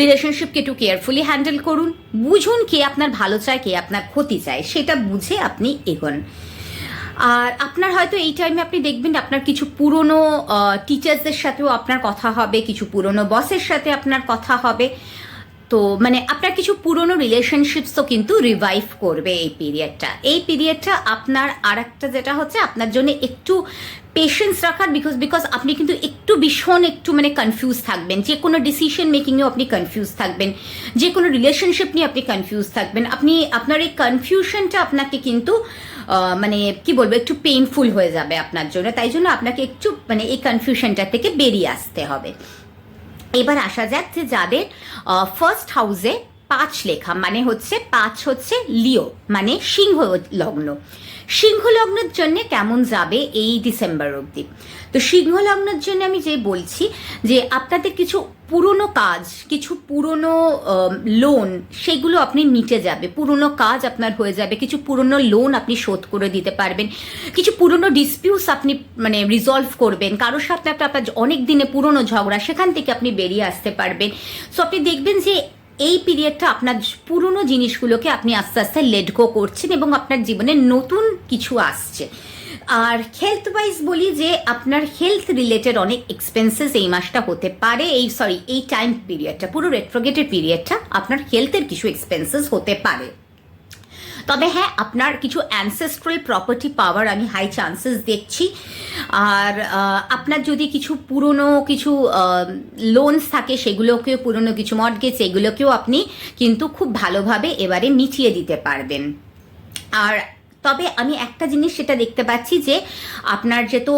রিলেশনশিপকে একটু কেয়ারফুলি হ্যান্ডেল করুন, বুঝুন কে আপনার ভালো চায়, কে আপনার ক্ষতি চায়, সেটা বুঝে আপনি এগোন। আর আপনার হয়তো এই টাইমে আপনি দেখবেন আপনার কিছু পুরনো টিচার্সদের সাথেও আপনার কথা হবে, কিছু পুরনো বসের সাথে আপনার কথা হবে। তো মানে আপনার কিছু পুরনো রিলেশনশিপসও কিন্তু রিভাইভ করবে এই পিরিয়ডটা আপনার। আর একটা যেটা হচ্ছে আপনার জন্য একটু পেশেন্স রাখার, বিকজ আপনি কিন্তু ভীষণ একটু মানে কনফিউজ থাকবেন, যে কোনো ডিসিশন মেকিংয়েও আপনি কনফিউজ থাকবেন, যে কোনো রিলেশনশিপ নিয়ে আপনি কনফিউজ থাকবেন। আপনার এই কনফিউশনটা আপনাকে কিন্তু মানে কি বলবো একটু পেইনফুল হয়ে যাবে আপনার জন্য। তাই জন্য আপনাকে একটু মানে এই কনফিউশনটা থেকে বেরিয়ে আসতে হবে। এবার আসা যাক যে যাদের ফার্স্ট হাউসে 5 লেখা, মানে হচ্ছে 5 হচ্ছে লিও, মানে সিংহ লগ্ন। সিংহ লগ্নের জন্য কেমন যাবে এই ডিসেম্বর অবধি? তো সিংহ লগ্নের জন্য আমি যে বলছি যে আপনাদের কিছু পুরনো কাজ, কিছু পুরনো লোন, সেগুলো আপনি মিটে যাবে, পুরনো কাজ আপনার হয়ে যাবে, কিছু পুরনো লোন আপনি শোধ করে দিতে পারবেন, কিছু পুরনো ডিসপিউটস আপনি মানে রিজলভ করবেন, কারোর সাথে আপনার অনেক দিনে পুরনো ঝগড়া, সেখান থেকে আপনি বেরিয়ে আসতে পারবেন। সো আপনি দেখবেন যে এই পিরিয়ডটা আপনার পুরনো জিনিসগুলোকে আপনি আস্তে আস্তে লেট গো করছেন এবং আপনার জীবনে নতুন কিছু আসছে। আর হেলথ ওয়াইজ বলি যে আপনার হেলথ রিলেটেড অনেক এক্সপেন্সেস এই মাসটা হতে পারে, এই টাইম পিরিয়ডটা, পুরো রেট্রোগেটেড পিরিয়ডটা আপনার হেলথের কিছু এক্সপেন্সেস হতে পারে। তবে হ্যাঁ, আপনার কিছু অ্যানসেস্ট্রাল প্রপার্টি পাওয়ার আমি হাই চান্সেস দেখছি। আর আপনার যদি কিছু পুরনো কিছু লোনস থাকে, সেগুলোকেও, পুরনো কিছু মর্টগেজ, এগুলোকেও আপনি কিন্তু খুব ভালোভাবে এবারে মিটিয়ে দিতে পারবেন। আর তবে আমি একটা জিনিস সেটা দেখতে পাচ্ছি যে আপনার যেহেতু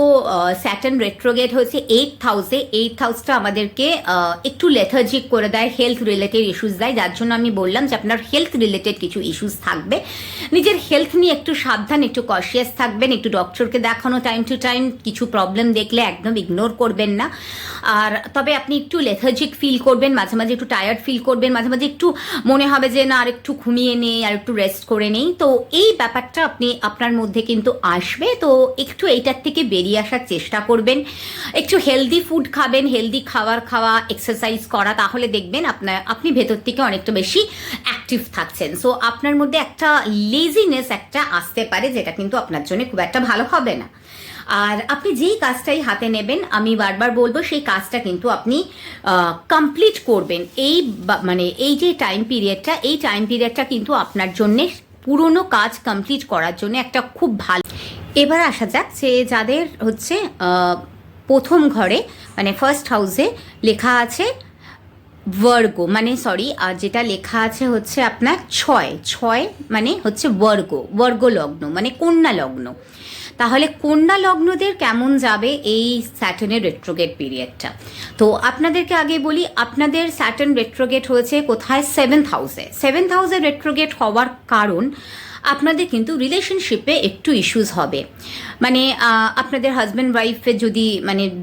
স্যাটার্ন রেট্রোগেট হয়েছে 8th হাউসে, 8th হাউসটা আমাদেরকে একটু লেথার্জিক করে দেয়, হেলথ রিলেটেড ইস্যুস দেয়, যার জন্য আমি বললাম যে আপনার হেলথ রিলেটেড কিছু ইস্যুস থাকবে। নিজের হেলথ নিয়ে একটু সাবধান, একটু কনসিয়াস থাকবেন, একটু ডক্টরকে দেখানো টাইম টু টাইম, কিছু প্রবলেম দেখলে একদম ইগনোর করবেন না। আর তবে আপনি একটু লেথার্জিক ফিল করবেন, মাঝে মাঝে একটু টায়ার্ড ফিল করবেন, মাঝে মাঝে একটু মনে হবে যে না আর একটু ঘুমিয়ে নেই, আর একটু রেস্ট করে নেই। তো এই ব্যাপারটা আপনার মধ্যে কিন্তু আসবে। তো একটু এইটার থেকে বেরিয়ে আসার চেষ্টা করবেন, একটু হেলদি ফুড খাবেন, হেলদি খাওয়া, এক্সারসাইজ করা, তাহলে দেখবেন আপনি ভেতর থেকে অনেকটা বেশি অ্যাক্টিভ থাকছেন। সো আপনার মধ্যে একটা লেজিনেস একটা আসতে পারে, যেটা কিন্তু আপনার জন্য খুব একটা ভালো হবে না। আর আপনি যেই কাজটাই হাতে নেবেন, আমি বারবার বলবো সেই কাজটা কিন্তু আপনি কমপ্লিট করবেন। এই যে টাইম পিরিয়ডটা কিন্তু আপনার জন্যে পুরনো কাজ কমপ্লিট করার জন্য একটা খুব ভালো। এবার আসা যাক যে যাদের হচ্ছে প্রথম ঘরে মানে ফার্স্ট হাউসে লেখা আছে ভার্গো, আর যেটা লেখা আছে হচ্ছে আপনার ছয় মানে হচ্ছে ভার্গ লগ্ন, মানে কন্যা লগ্ন। তাহলে কন্যা লগ্নদের কেমন যাবে এই স্যাটার্নের রেট্রোগেট পিরিয়ডটা? তো আপনাদেরকে আগে বলি, আপনাদের স্যাটার্ন রেট্রোগেট হয়েছে কোথায়? 7th হাউসে। 7th হাউসে রেট্রোগেট হওয়ার কারণ আপনাদের কিন্তু রিলেশনশিপে একটু ইস্যুস হবে। মানে আপনাদের হাজব্যান্ড ওয়াইফের যদি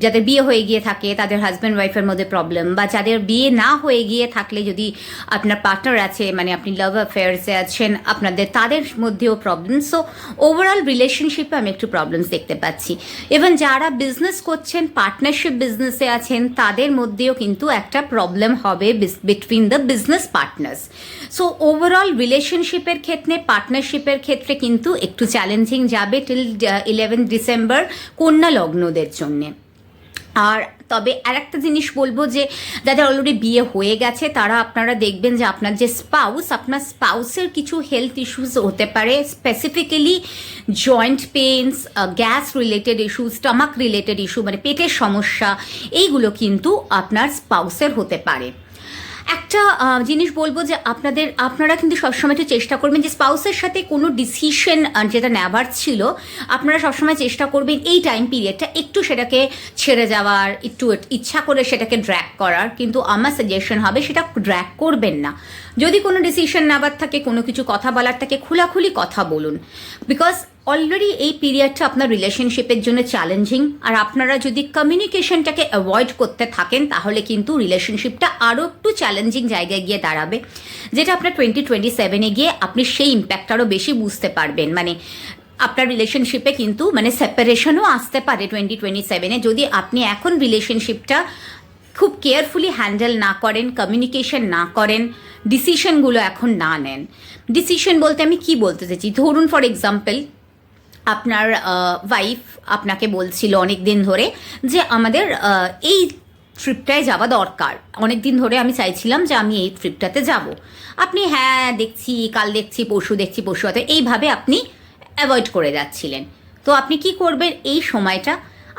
যাদের বিয়ে হয়ে গিয়ে থাকে তাদের হাজব্যান্ড ওয়াইফের মধ্যে প্রবলেম, বা যাদের বিয়ে না হয়ে গিয়ে থাকলে যদি আপনার পার্টনার আছে, আপনি লাভ অ্যাফেয়ার্সে আছেন, তাদের মধ্যেও প্রবলেম। সো ওভারঅল রিলেশনশিপে আমি একটু প্রবলেমস দেখতে পাচ্ছি। ইভেন যারা বিজনেস করছেন, পার্টনারশিপ বিজনেসে আছেন, তাদের মধ্যেও কিন্তু একটা প্রবলেম হবে between the business partners. So overall রিলেশনশিপের ক্ষেত্রে, পার্টনারশিপের ক্ষেত্রে কিন্তু একটু চ্যালেঞ্জিং যাবে টিল 11 ডিসেম্বর কন্যা লগ্নদের জন্যে। আর তবে আরেকটা জিনিস বলবো যে যাদের অলরেডি বিয়ে হয়ে গেছে তারা আপনারা দেখবেন যে আপনার যে আপনার স্পাউসের কিছু হেলথ ইস্যুস হতে পারে, specifically joint Pence, gas related issue, stomach related issue, মানে পেটের সমস্যা, এইগুলো কিন্তু আপনার স্পাউসের হতে পারে। একটা জিনিস বলবো যে আপনারা কিন্তু সবসময় একটু চেষ্টা করবেন যে স্পাউসের সাথে কোনো ডিসিশন যেটা নেওয়ার ছিল, আপনারা সবসময় চেষ্টা করবেন এই টাইম পিরিয়ডটা একটু সেটাকে ছেড়ে যাওয়ার, একটু ইচ্ছা করে সেটাকে ড্র্যাগ করার। কিন্তু আমার সাজেশন হবে সেটা ড্র্যাগ করবেন না। যদি কোনো ডিসিশন নেওয়ার থাকে, কোনো কিছু কথা বলার থাকে, খোলাখুলি কথা বলুন। বিকজ অলরেডি এই পিরিয়ডটা আপনার রিলেশনশিপের জন্য চ্যালেঞ্জিং। আর আপনারা যদি কমিউনিকেশনটাকে অ্যাভয়েড করতে থাকেন তাহলে কিন্তু রিলেশনশিপটা আরও একটু চ্যালেঞ্জিং জায়গায় গিয়ে দাঁড়াবে, যেটা আপনার 2027-এ গিয়ে আপনি সেই ইম্প্যাক্ট আরও বেশি বুঝতে পারবেন। আপনার রিলেশনশিপে কিন্তু সেপারেশনও আসতে পারে 2027-এ, যদি আপনি এখন রিলেশনশিপটা খুব কেয়ারফুলি হ্যান্ডেল না করেন, কমিউনিকেশন না করেন, ডিসিশনগুলো এখন না নেন। ডিসিশন বলতে আমি কি বলতে চাইছি, ধরুন ফর এক্সাম্পল আপনার ওয়াইফ আপনাকে বলছিল অনেক দিন ধরে যে আমাদের এই ট্রিপটায় যাওয়া দরকার, অনেক দিন ধরে আমি চাইছিলাম যে আমি এই ট্রিপটাতে যাব। আপনি হ্যাঁ দেখছি, কাল দেখছি, পরশু দেখছি, পরশু হয়তো, এইভাবে আপনি অ্যাভয়েড করে যাচ্ছিলেন। তো আপনি কি করবেন এই সময়টা?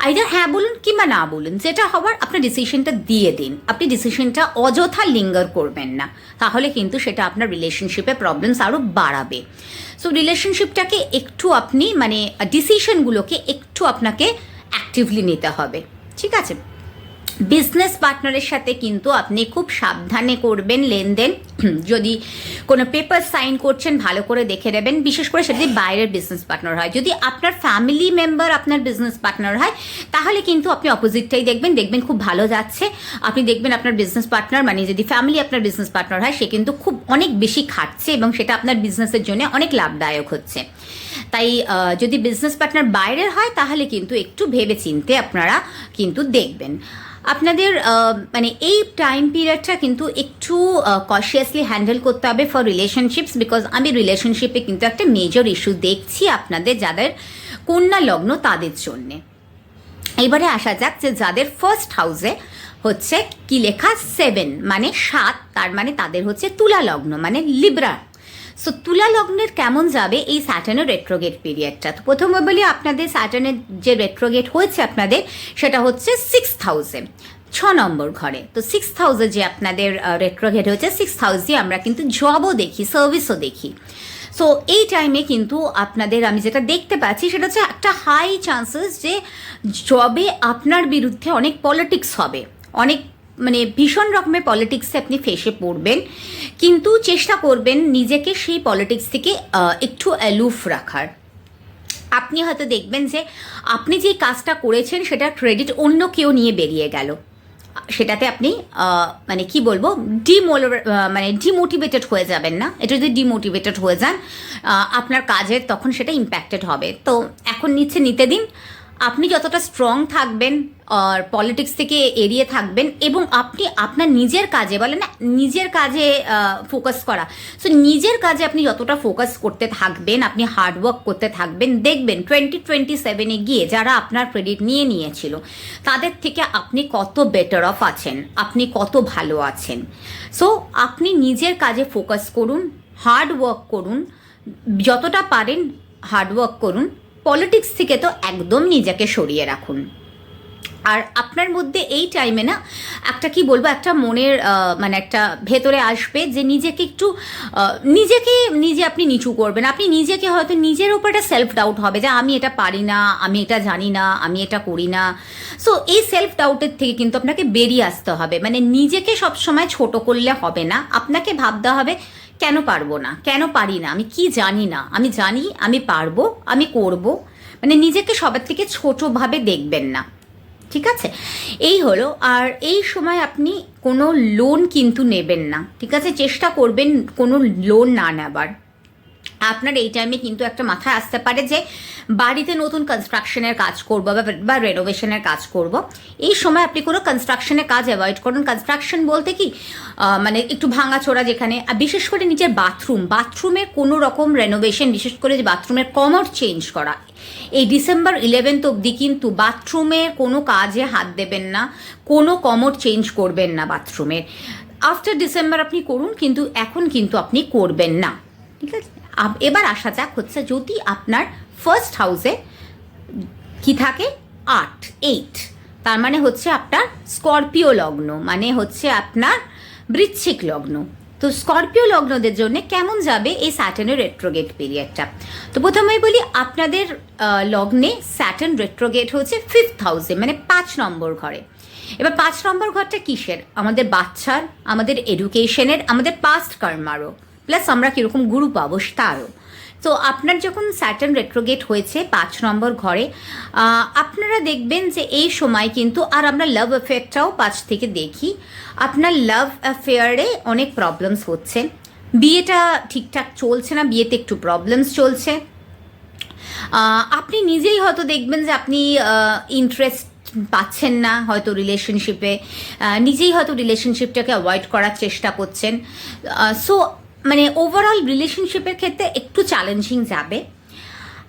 আইদার হ্যাঁ বলুন কিংবা না বলুন, যেটা হবার আপনার ডিসিশনটা দিয়ে দিন। আপনি ডিসিশনটা অযথা লিঙ্গার করবেন না, তাহলে কিন্তু সেটা আপনার রিলেশনশিপে প্রবলেমস আরও বাড়াবে। সো রিলেশনশিপটাকে একটু আপনি ডিসিশনগুলোকে একটু আপনাকে অ্যাক্টিভলি নিতে হবে, ঠিক আছে? বিজনেস পার্টনারের সাথে কিন্তু আপনি খুব সাবধানে করবেন লেনদেন। যদি কোনো পেপার সাইন করছেন ভালো করে দেখে নেবেন, বিশেষ করে সেটা যদি বাইরের বিজনেস পার্টনার হয়। যদি আপনার ফ্যামিলি মেম্বার আপনার বিজনেস পার্টনার হয় তাহলে কিন্তু আপনি অপোজিটটাই দেখবেন খুব ভালো যাচ্ছে। আপনি দেখবেন আপনার বিজনেস পার্টনার যদি ফ্যামিলি আপনার বিজনেস পার্টনার হয়, সে কিন্তু খুব অনেক বেশি খাটছে এবং সেটা আপনার বিজনেসের জন্য অনেক লাভদায়ক হচ্ছে। তাই যদি বিজনেস পার্টনার বাইরের হয় তাহলে কিন্তু একটু ভেবে চিনতে আপনারা কিন্তু দেখবেন। আপনাদের এই টাইম পিরিয়ডটা কিন্তু একটু কনসিয়াসলি হ্যান্ডেল করতে হবে ফর রিলেশনশিপস, বিকজ আমি রিলেশনশিপে কিন্তু একটা মেজর ইস্যু দেখছি আপনাদের, যাদের কন্যা লগ্ন তাদের জন্যে। এবারে আসা যাক যে যাদের ফার্স্ট হাউসে হচ্ছে কি লেখা 7 মানে 7, তার মানে তাদের হচ্ছে তুলা লগ্ন মানে লিব্রা। সো তুলা লগ্নের কেমন যাবে এই স্যাটার্নের রেট্রোগেট পিরিয়ডটা? তো প্রথমে বলি আপনাদের স্যাটার্নের যে রেট্রোগেট হয়েছে আপনাদের সেটা হচ্ছে 6th হাউসে, 6 নম্বর ঘরে। তো 6th হাউসে যে আপনাদের রেট্রোগেট হয়েছে, 6th হাউসে আমরা কিন্তু জবও দেখি, সার্ভিসও দেখি। সো এই টাইমে কিন্তু আপনাদের আমি যেটা দেখতে পাচ্ছি সেটা হচ্ছে একটা হাই চান্সেস যে জবে আপনার বিরুদ্ধে অনেক পলিটিক্স হবে, অনেক মানে ভীষণ রকমের পলিটিক্সে আপনি ফেসে পড়বেন, কিন্তু চেষ্টা করবেন নিজেকে সেই পলিটিক্স থেকে একটু অ্যালুফ রাখার। আপনি হয়তো দেখবেন যে আপনি যে কাজটা করেছেন সেটার ক্রেডিট অন্য কেউ নিয়ে বেরিয়ে গেল, সেটাতে আপনি মানে কি বলবো মানে ডিমোটিভেটেড হয়ে যাবেন না। এটা যদি ডিমোটিভেটেড হয়ে যান আপনার কাজের তখন সেটা ইম্প্যাক্টেড হবে। তো এখন নিতে দিন, আপনি যতটা স্ট্রং থাকবেন আর পলিটিক্স থেকে এড়িয়ে থাকবেন এবং আপনি আপনার নিজের কাজে, বলে না নিজের কাজে ফোকাস করা, সো নিজের কাজে আপনি যতটা ফোকাস করতে থাকবেন, আপনি হার্ডওয়ার্ক করতে থাকবেন, দেখবেন 2027-এ গিয়ে যারা আপনার ক্রেডিট নিয়েছিল তাদের থেকে আপনি কত বেটার অফ আছেন, আপনি কত ভালো আছেন। সো আপনি নিজের কাজে ফোকাস করুন, হার্ডওয়ার্ক করুন, যতটা পারেন হার্ডওয়ার্ক করুন, পলিটিক্স থেকে তো একদম নিজেকে সরিয়ে রাখুন। আর আপনার মধ্যে এই টাইমে না একটা কি বলবো, একটা মনের মানে একটা ভেতরে আসবে যে নিজেকে একটু নিজে আপনি নিচু করবেন, আপনি নিজেকে হয়তো নিজের উপর একটা সেলফ ডাউট হবে যে আমি এটা পারি না, আমি এটা জানি না, আমি এটা করি না। সো এই সেলফ ডাউটের থেকে কিন্তু আপনাকে বেরিয়ে আসতে হবে। মানে নিজেকে সবসময় ছোট করলে হবে না, আপনাকে ভাবতে হবে কেন পারবো না, কেন পারি না, আমি কি জানি না, আমি জানি আমি পারবো, আমি করব। মানে নিজেকে সবার থেকে ছোটোভাবে দেখবেন না, ঠিক আছে? এই হলো। আর এই সময় আপনি কোনো লোন কিন্তু নেবেন না, ঠিক আছে? চেষ্টা করবেন কোনো লোন না নেবার। আপনার এই টাইমে কিন্তু একটা মাথায় আসতে পারে যে বাড়িতে নতুন কনস্ট্রাকশনের কাজ করবো বা রেনোভেশনের কাজ করব। এই সময় আপনি কোনো কনস্ট্রাকশনের কাজ অ্যাভয়েড করুন। কনস্ট্রাকশন বলতে কি মানে একটু ভাঙাচোরা, যেখানে বিশেষ করে নিজের বাথরুমের কোনো রকম রেনোভেশন, বিশেষ করে যে বাথরুমের কমোড চেঞ্জ করা, এই ডিসেম্বর 11 অবধি কিন্তু বাথরুমের কোনো কাজে হাত দেবেন না, কোনো কমোড চেঞ্জ করবেন না বাথরুমের। আফটার ডিসেম্বর আপনি করুন, কিন্তু এখন কিন্তু আপনি করবেন না, ঠিক আছে? এবার আসা যাক হচ্ছে যদি আপনার ফার্স্ট হাউসে কি থাকে 8, তার মানে হচ্ছে আপনার স্করপিও লগ্ন, মানে হচ্ছে আপনার বৃশ্চিক লগ্ন। তো স্করপিও লগ্নদের জন্য কেমন যাবে এই স্যাটার্নের রেট্রোগেট পিরিয়ডটা? তো প্রথমেই বলি আপনাদের লগ্নে স্যাটার্ন রেট্রোগেট হচ্ছে 5th হাউসে, মানে 5 নম্বর ঘরে। এবার 5 নম্বর ঘরটা কিসের? আমাদের বাচ্চার, আমাদের এডুকেশনের, আমাদের পাস্ট কর্মারও, প্লাস আমরা কীরকম গুরু পাবো তারও। তো আপনার যখন স্যাটার্ন রেট্রোগেট হয়েছে 5 নম্বর ঘরে, আপনারা দেখবেন যে এই সময় কিন্তু, আর আমরা লাভ অ্যাফেয়ারটাও 5 থেকে দেখি, আপনার লাভ অ্যাফেয়ারে অনেক প্রবলেমস হচ্ছে, বিয়েটা ঠিকঠাক চলছে না, বিয়েতে একটু প্রবলেমস চলছে। আপনি নিজেই হয়তো দেখবেন যে আপনি ইন্টারেস্ট পাচ্ছেন না হয়তো রিলেশনশিপে, নিজেই হয়তো রিলেশনশিপটাকে অ্যাভয়েড করার চেষ্টা করছেন। সো মানে ওভারঅল রিলেশনশিপের ক্ষেত্রে একটু চ্যালেঞ্জিং যাবে।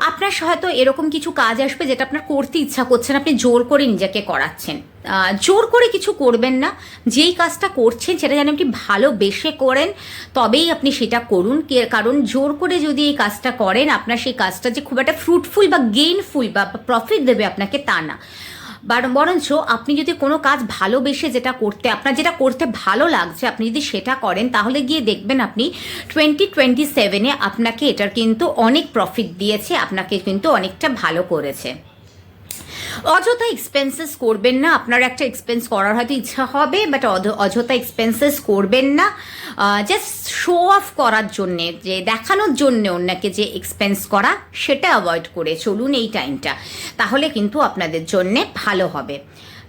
আপনার হয়তো এরকম কিছু কাজ আসবে যেটা আপনার করতে ইচ্ছা করছে না, আপনি জোর করে নিজেকে করাচ্ছেন। জোর করে কিছু করবেন না, যেই কাজটা করছেন সেটা যেন আপনি ভালোবেসে করেন, তবেই আপনি সেটা করুন। কারণ জোর করে যদি এই কাজটা করেন, আপনার সেই কাজটা যে খুব একটা ফ্রুটফুল বা গেইনফুল বা প্রফিট দেবে আপনাকে তা না, বরঞ্চ আপনি যদি কোনো কাজ ভালোবেসে আপনার যেটা করতে ভালো লাগছে, আপনি যদি সেটা করেন, তাহলে গিয়ে দেখবেন আপনি 2027-এ আপনাকে এটার কিন্তু অনেক প্রফিট দিয়েছে, আপনাকে কিন্তু অনেকটা ভালো করেছে। অযথা এক্সপেন্সেস করবেন না। আপনার একটা এক্সপেন্স করার হয়তো ইচ্ছা হবে, বাট অযথা এক্সপেন্সেস করবেন না। জাস্ট শো অফ করার জন্যে, যে দেখানোর জন্যে অন্যকে যে এক্সপেন্স করা, সেটা অ্যাভয়েড করে চলুন এই টাইমটা, তাহলে কিন্তু আপনাদের জন্যে ভালো হবে।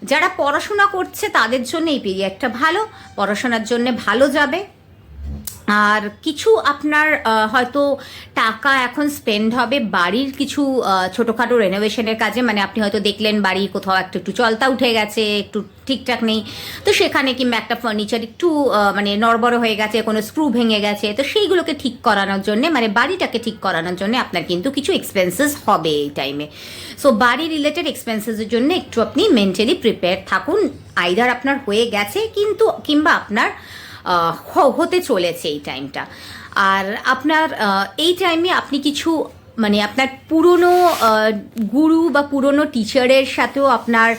যারা পড়াশোনা করছে তাদের জন্য এই পিরিয়ডটা ভালো, পড়াশোনার জন্য ভালো যাবে। আর কিছু আপনার হয়তো টাকা এখন স্পেন্ড হবে বাড়ির কিছু ছোটোখাটো রেনোভেশনের কাজে, মানে আপনি হয়তো দেখলেন বাড়ি কোথাও একটু একটু চলতা উঠে গেছে, একটু ঠিকঠাক নেই, তো সেখানে কিংবা একটা ফার্নিচার একটু মানে নড়বড় হয়ে গেছে, কোনো স্ক্রু ভেঙে গেছে, তো সেইগুলোকে ঠিক করানোর জন্যে, মানে বাড়িটাকে ঠিক করানোর জন্য আপনার কিন্তু কিছু এক্সপেন্সেস হবে এই টাইমে। সো বাড়ি রিলেটেড এক্সপেন্সেসের জন্য একটু আপনি মেন্টালি প্রিপেয়ার থাকুন। আইদার আপনার হয়ে গেছে কিন্তু, কিংবা আপনার হতে চলেছে এই টাইমটা। আর আপনার এই টাইমে আপনি কিছু মানে আপনার পুরনো গুরু বা পুরনো টিচারের সাথেও আপনার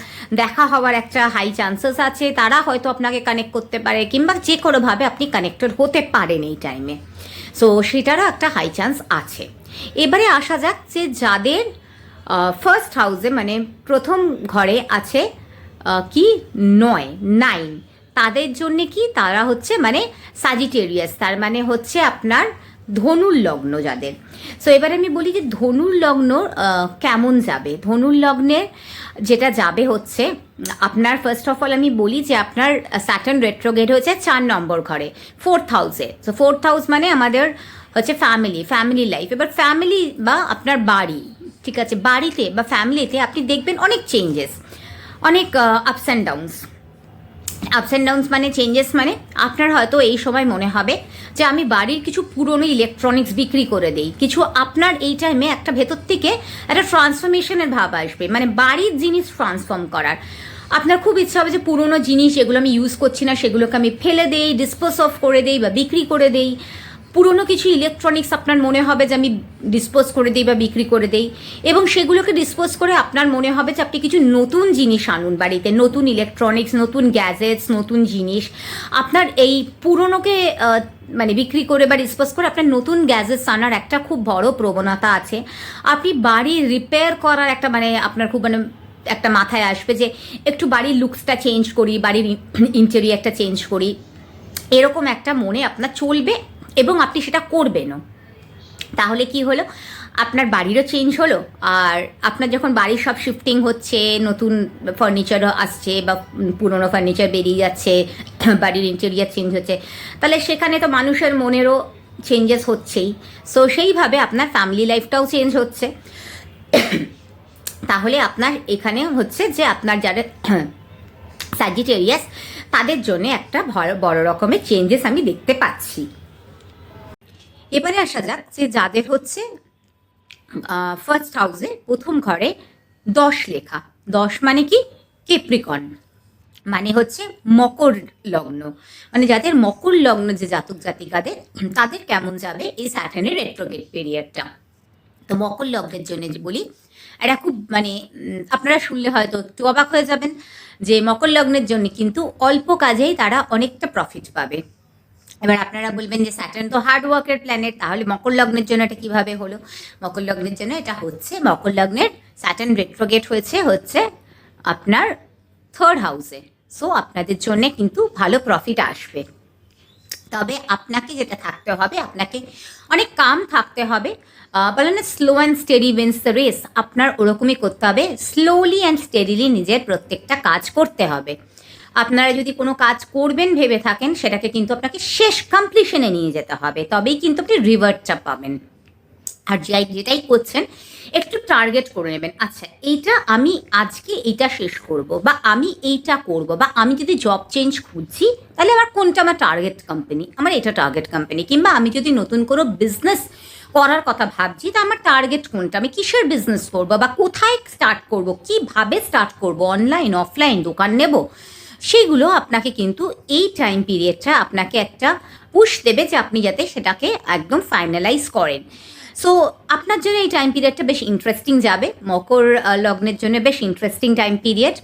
দেখা হওয়ার একটা হাই চান্সেস আছে, তারা হয়তো আপনাকে কানেক্ট করতে পারে, কিংবা যে কোনোভাবে আপনি কানেক্টেড হতে পারেন এই টাইমে। সো সেটারও একটা হাই চান্স আছে। এবারে আসা যাক যে যাদের ফার্স্ট হাউসে মানে প্রথম ঘরে আছে কি 9 তাদের জন্যে কি, তারা হচ্ছে মানে সাজিটেরিয়াস, তার মানে হচ্ছে আপনার ধনুর লগ্ন যাদের। সো এবারে আমি বলি যে ধনুর লগ্ন কেমন যাবে। ধনুর লগ্নের যেটা যাবে হচ্ছে আপনার, ফার্স্ট অফ অল আমি বলি যে আপনার স্যাটার্ন রেট্রোগেট হয়েছে 4 নম্বর ঘরে, 4th হাউসে। সো 4th হাউস মানে আমাদের হচ্ছে ফ্যামিলি লাইফ। এবার ফ্যামিলি বা আপনার বাড়ি, ঠিক আছে, বাড়িতে বা ফ্যামিলিতে আপনি দেখবেন অনেক চেঞ্জেস, অনেক আপস অ্যান্ড ডাউনস মানে চেঞ্জেস, মানে আপনার হয়তো এই সময় মনে হবে যে আমি বাড়ির কিছু পুরনো ইলেকট্রনিক্স বিক্রি করে দেই, কিছু আপনার এই টাইমে একটা ভেতর থেকে একটা ট্রান্সফরমেশনের ভাব আসবে, মানে বাড়ির জিনিস ট্রান্সফর্ম করার আপনার খুব ইচ্ছা হবে যে পুরনো জিনিস যেগুলো আমি ইউজ করছি না সেগুলোকে আমি ফেলে দেই, ডিসপোজ অফ করে দেই বা বিক্রি করে দেই। পুরনো কিছু ইলেকট্রনিক্স আপনার মনে হবে যে আমি ডিসপোজ করে দিই বা বিক্রি করে দেই, এবং সেগুলোকে ডিসপোজ করে আপনার মনে হবে যে আপনি কিছু নতুন জিনিস আনুন বাড়িতে, নতুন ইলেকট্রনিক্স, নতুন গ্যাজেটস, নতুন জিনিস। আপনার এই পুরনোকে মানে বিক্রি করে বা ডিসপোজ করে আপনার নতুন গ্যাজেটস আনার একটা খুব বড় প্রবণতা আছে। আপনি বাড়ি রিপেয়ার করার একটা মানে আপনার খুব মানে একটা মাথায় আসবে যে একটু বাড়ির লুকসটা চেঞ্জ করি, বাড়ির ইন্টেরিয়ারটা চেঞ্জ করি, এরকম একটা মনে আপনার চলবে এবং আপনি সেটা করবেনও। তাহলে কি হলো, আপনার বাড়িরও চেঞ্জ হলো, আর আপনার যখন বাড়ির সব শিফটিং হচ্ছে, নতুন ফার্নিচারও আসছে বা পুরনো ফার্নিচার বেরিয়ে যাচ্ছে, বাড়ির ইন্টেরিয়ার চেঞ্জ হচ্ছে, তাহলে সেখানে তো মানুষের মনেরও চেঞ্জেস হচ্ছেই। সো সেইভাবে আপনার ফ্যামিলি লাইফটাও চেঞ্জ হচ্ছে। তাহলে আপনার এখানে হচ্ছে যে আপনার যারা স্যাজিটেরিয়াস তাদের জন্য একটা বড় রকমের চেঞ্জেস আমি দেখতে পাচ্ছি। এবারে আসা যাক যে যাদের হচ্ছে ফার্স্ট হাউসে প্রথম ঘরে 10 লেখা, 10 মানে কি কেপ্রিকন, মানে হচ্ছে মকর লগ্ন, মানে যাদের মকর লগ্ন যে জাতক জাতিকাদের, তাদের কেমন যাবে এই স্যাটার্নের রেট্রোগেট পিরিয়ডটা। তো মকর লগ্নের জন্য যে বলি, এটা খুব মানে আপনারা শুনলে হয়তো একটু অবাক হয়ে যাবেন যে মকর লগ্নের জন্য কিন্তু অল্প কাজেই তারা অনেকটা প্রফিট পাবে। এবার আপনারা বলবেন যে স্যাটার্ন তো হার্ড ওয়ার্কের প্ল্যানেট, তাহলে মকর লগ্নের জন্য এটা কিভাবে হলো। মকর লগ্নের জন্য এটা হচ্ছে, মকর লগ্নের স্যাটার্ন রেট্রোগেট হচ্ছে আপনার 3rd হাউসে। সো আপনাদের জন্য কিন্তু ভালো প্রফিট আসবে। তবে আপনাকে যেটা থাকতে হবে, আপনাকে অনেক কাম থাকতে হবে। বলে না slow and steady wins the race, আপনার ওরকমই করতে হবে, স্লোলি অ্যান্ড স্টেডিলি নিজের প্রত্যেকটা কাজ করতে হবে। আপনারা যদি কোনো কাজ করবেন ভেবে থাকেন, সেটাকে কিন্তু আপনাকে শেষ কমপ্লিশনে নিয়ে যেতে হবে, তবেই কিন্তু আপনি রিওয়ার্ডটা পাবেন। আর যেটাই করছেন একটু টার্গেট করে নেবেন, আচ্ছা এইটা আমি আজকে এইটা শেষ করব, বা আমি এইটা করব, বা আমি যদি জব চেঞ্জ খুঁজছি তাহলে আমার কোনটা আমার টার্গেট কোম্পানি, আমার এটা টার্গেট কোম্পানি, কিংবা আমি যদি নতুন কোনো বিজনেস করার কথা ভাবছি তা আমার টার্গেট কোনটা, আমি কিসের বিজনেস করবো বা কোথায় স্টার্ট করব, কিভাবে স্টার্ট করব, অনলাইন অফলাইন দোকান নেব, সেইগুলো আপনাকে কিন্তু এই টাইম পিরিয়ডটা আপনাকে একটা পুশ দেবে যে আপনি যাতে সেটাকে একদম ফাইনালাইজ করেন। সো আপনার জন্য এই টাইম পিরিয়ডটা বেশ ইন্টারেস্টিং যাবে, মকর লগ্নের জন্য বেশ ইন্টারেস্টিং টাইম পিরিয়ড,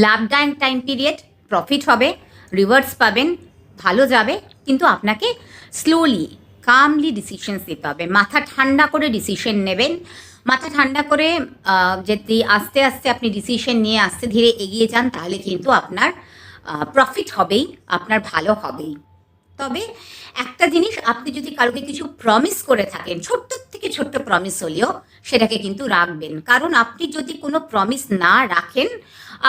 লাভদায়ক টাইম পিরিয়ড, প্রফিট হবে, রিওয়ার্ডস পাবেন, ভালো যাবে। কিন্তু আপনাকে স্লোলি কামলি ডিসিশনস নিতে হবে, মাথা ঠান্ডা করে ডিসিশন নেবেন। মাথা ঠান্ডা করে যদি আস্তে আস্তে আপনি ডিসিশন নিয়ে আস্তে ধীরে এগিয়ে যান, তাহলে কিন্তু আপনার প্রফিট হবেই, আপনার ভালো হবেই। তবে একটা জিনিস, আপনি যদি কারোকে কিছু প্রমিস করে থাকেন, ছোট্ট থেকে ছোট্ট প্রমিস হলেও সেটাকে কিন্তু রাখবেন। কারণ আপনি যদি কোনো প্রমিস না রাখেন,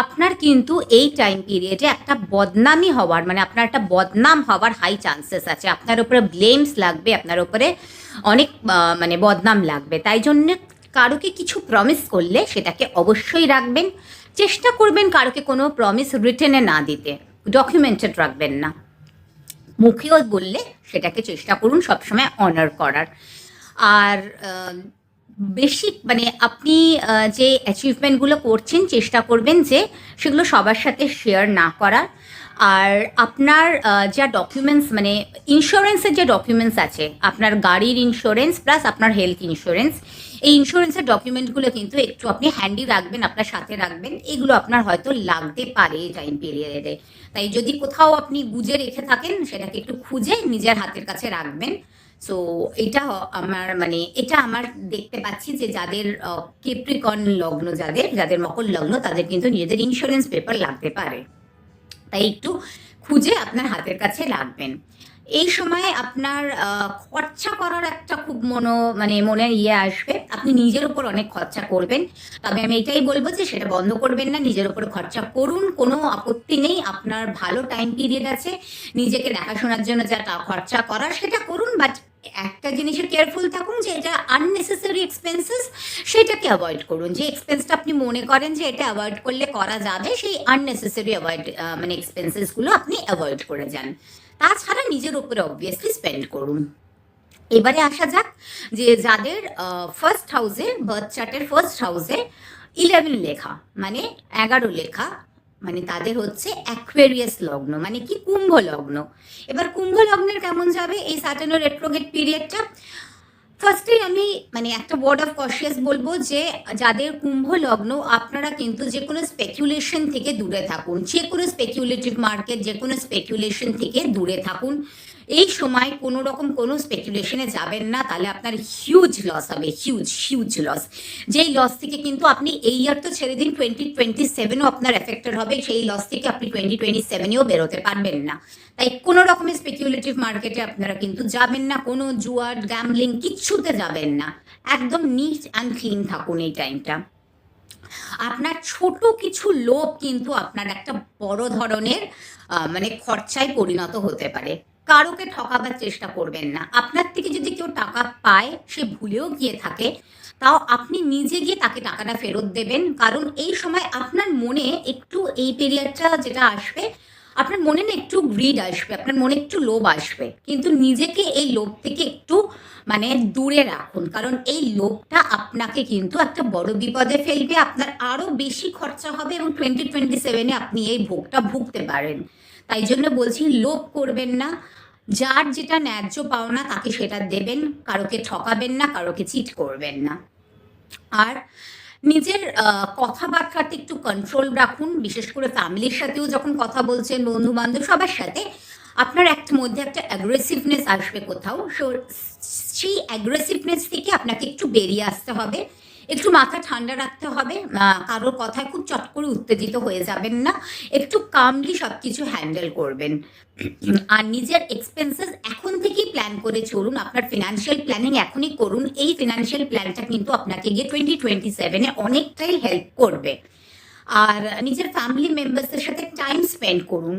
আপনার কিন্তু এই টাইম পিরিয়ডে একটা বদনামি হওয়ার, মানে আপনার একটা বদনাম হওয়ার হাই চান্সেস আছে। আপনার উপরে ব্লেমস লাগবে, আপনার উপরে অনেক মানে বদনাম লাগবে। তাই জন্যে কারোকে কিছু প্রমিস করলে সেটাকে অবশ্যই রাখবেন। চেষ্টা করবেন কারোকে কোনো প্রমিস রিটেনে না দিতে, ডকুমেন্টেড রাখবেন না। মুখেও বললে সেটাকে চেষ্টা করুন সবসময় অনার করার। আর বেশি মানে আপনি যে অ্যাচিভমেন্টগুলো করছেন চেষ্টা করবেন যে সেগুলো সবার সাথে শেয়ার না করার। আর আপনার যা ডকুমেন্টস, মানে ইন্স্যুরেন্সের যে ডকুমেন্টস আছে, আপনার গাড়ির ইন্স্যুরেন্স প্লাস আপনার হেলথ ইন্স্যুরেন্স, এই ইন্স্যুরেন্সের ডকুমেন্টগুলো কিন্তু একটু আপনি হ্যান্ডি রাখবেন, আপনার সাথে রাখবেন। এগুলো আপনার হয়তো লাগতে পারে এই টাইম পিরিয়ডে। তাই যদি কোথাও আপনি গুজে রেখে থাকেন, সেটাকে একটু খুঁজে নিজের হাতের কাছে রাখবেন। সো এটা আমার দেখতে পাচ্ছি যে যাদের কেপ্রিকন লগ্ন, যাদের মকর লগ্ন, তাদের কিন্তু নিজেদের ইন্স্যুরেন্স পেপার লাগতে পারে। তাই একটু খুঁজে আপনার হাতের কাছে রাখবেন। এই সময় আপনার খরচা করার একটা খুব মনে আসবে। আপনি নিজের উপর অনেক খরচা করবেন, তবে আমি এটাই বলবো যে সেটা বন্ধ করবেন না, নিজের উপর খরচা করুন, কোনো আপত্তি নেই। আপনার ভালো টাইম পিরিয়ড আছে, নিজেকে দেখাশোনার জন্য যা খরচা করার সেটা করুন। বাট একটা জিনিসে কেয়ারফুল থাকুন যে এটা আননেসেসারি এক্সপেন্সেস, সেটাকে অ্যাভয়েড করুন। যে এক্সপেন্সটা আপনি মনে করেন যে এটা অ্যাভয়েড করলে করা যাবে, সেই আননেসেসারি এক্সপেন্সেসগুলো আপনি অ্যাভয়েড করে যান। তাছাড়া নিজের উপরে অবভিয়াসলি স্পেন্ড করুন। এবারে আসা যাক যে যাদের ফার্স্ট হাউসে, বার্থ চার্টের ফার্স্ট হাউসে 11 লেখা, মানে 11 লেখা, মানে তাদের হচ্ছে অ্যাকুয়ারিয়াস লগ্ন, মানে কি কুম্ভ লগ্ন। এবার কুম্ভ লগ্নের কেমন যাবে এই স্যাটার্নের রেট্রোগেট পিরিয়ডটা? ফার্স্টেই আমি একটা ওয়ার্ড অফ কশিয়াস বলবো যে যাদের কুম্ভ লগ্ন, আপনারা কিন্তু যে কোনো স্পেকুলেশন থেকে দূরে থাকুন, যে কোনো স্পেকুলেটিভ মার্কেট, যে কোনো স্পেকুলেশন থেকে দূরে থাকুন। এই সময় কোনো রকম কোনো স্পেকুলেশনে যাবেন না, তাহলে আপনার হিউজ লস হবে, হিউজ লস। যেই লস থেকে কিন্তু আপনি এই ইয়ার তো ছেড়ে দিন, 2027ও আপনার এফেক্টেড হবে। সেই লস থেকে আপনি 2027এও বেরোতে পারবেন না। তাই কোনো রকমের স্পেকুলেটিভ মার্কেটে আপনারা কিন্তু যাবেন না, কোনো জুয়ার, গ্যামলিং কিচ্ছুতে যাবেন না। একদম নিট অ্যান্ড ক্লিন থাকুন এই টাইমটা। আপনার ছোট কিছু লোভ কিন্তু আপনার একটা বড় ধরনের খরচায় পরিণত হতে পারে। কারোকে ঠকাবার চেষ্টা করবেন না। আপনার থেকে যদি কেউ টাকা পায়, সে ভুলেও গিয়ে থাকে, তাও আপনি নিজে গিয়ে তাকে টাকাটা ফেরত দেবেন। কারণ এই সময় আপনার মনে একটু, এই পিরিয়ডটা যেটা আসবে, আপনার মনে না একটু গ্রিড আসবে, আপনার মনে একটু লোভ আসবে, কিন্তু নিজেকে এই লোভ থেকে একটু দূরে রাখুন। কারণ এই লোভটা আপনাকে কিন্তু একটা বড় বিপদে ফেলবে, আপনার আরও বেশি খরচা হবে এবং 2027-এ আপনি এই ভোগটা ভুগতে পারেন। তাই জন্য বলছি, লোভ করবেন না, যার যেটা ন্যায্য পাওনা তাকে সেটা দেবেন, কারোকে ঠকাবেন না, কারোকে চিট করবেন না। আর নিজের কথাবার্তাতে একটু কন্ট্রোল রাখুন, বিশেষ করে ফ্যামিলির সাথেও যখন কথা বলছেন, বন্ধু বান্ধব সবার সাথে, আপনার মধ্যে একটা অ্যাগ্রেসিভনেস আসবে কোথাও। সেই অ্যাগ্রেসিভনেস থেকে আপনাকে একটু বেরিয়ে আসতে হবে, একটু মাথা ঠান্ডা রাখতে হবে, কারোর কথায় খুব চট করে উত্তেজিত হয়ে যাবেন না, একটু কামলি সব কিছু হ্যান্ডেল করবেন। আর নিজের এক্সপেন্সেস এখন থেকেই প্ল্যান করে চলুন, আপনার ফিনান্সিয়াল প্ল্যানিং এখনই করুন। এই ফিনান্সিয়াল প্ল্যানটা কিন্তু আপনাকে গিয়ে 2027-এ অনেকটাই হেল্প করবে। আর নিজের ফ্যামিলি মেম্বার্সদের সাথে টাইম স্পেন্ড করুন।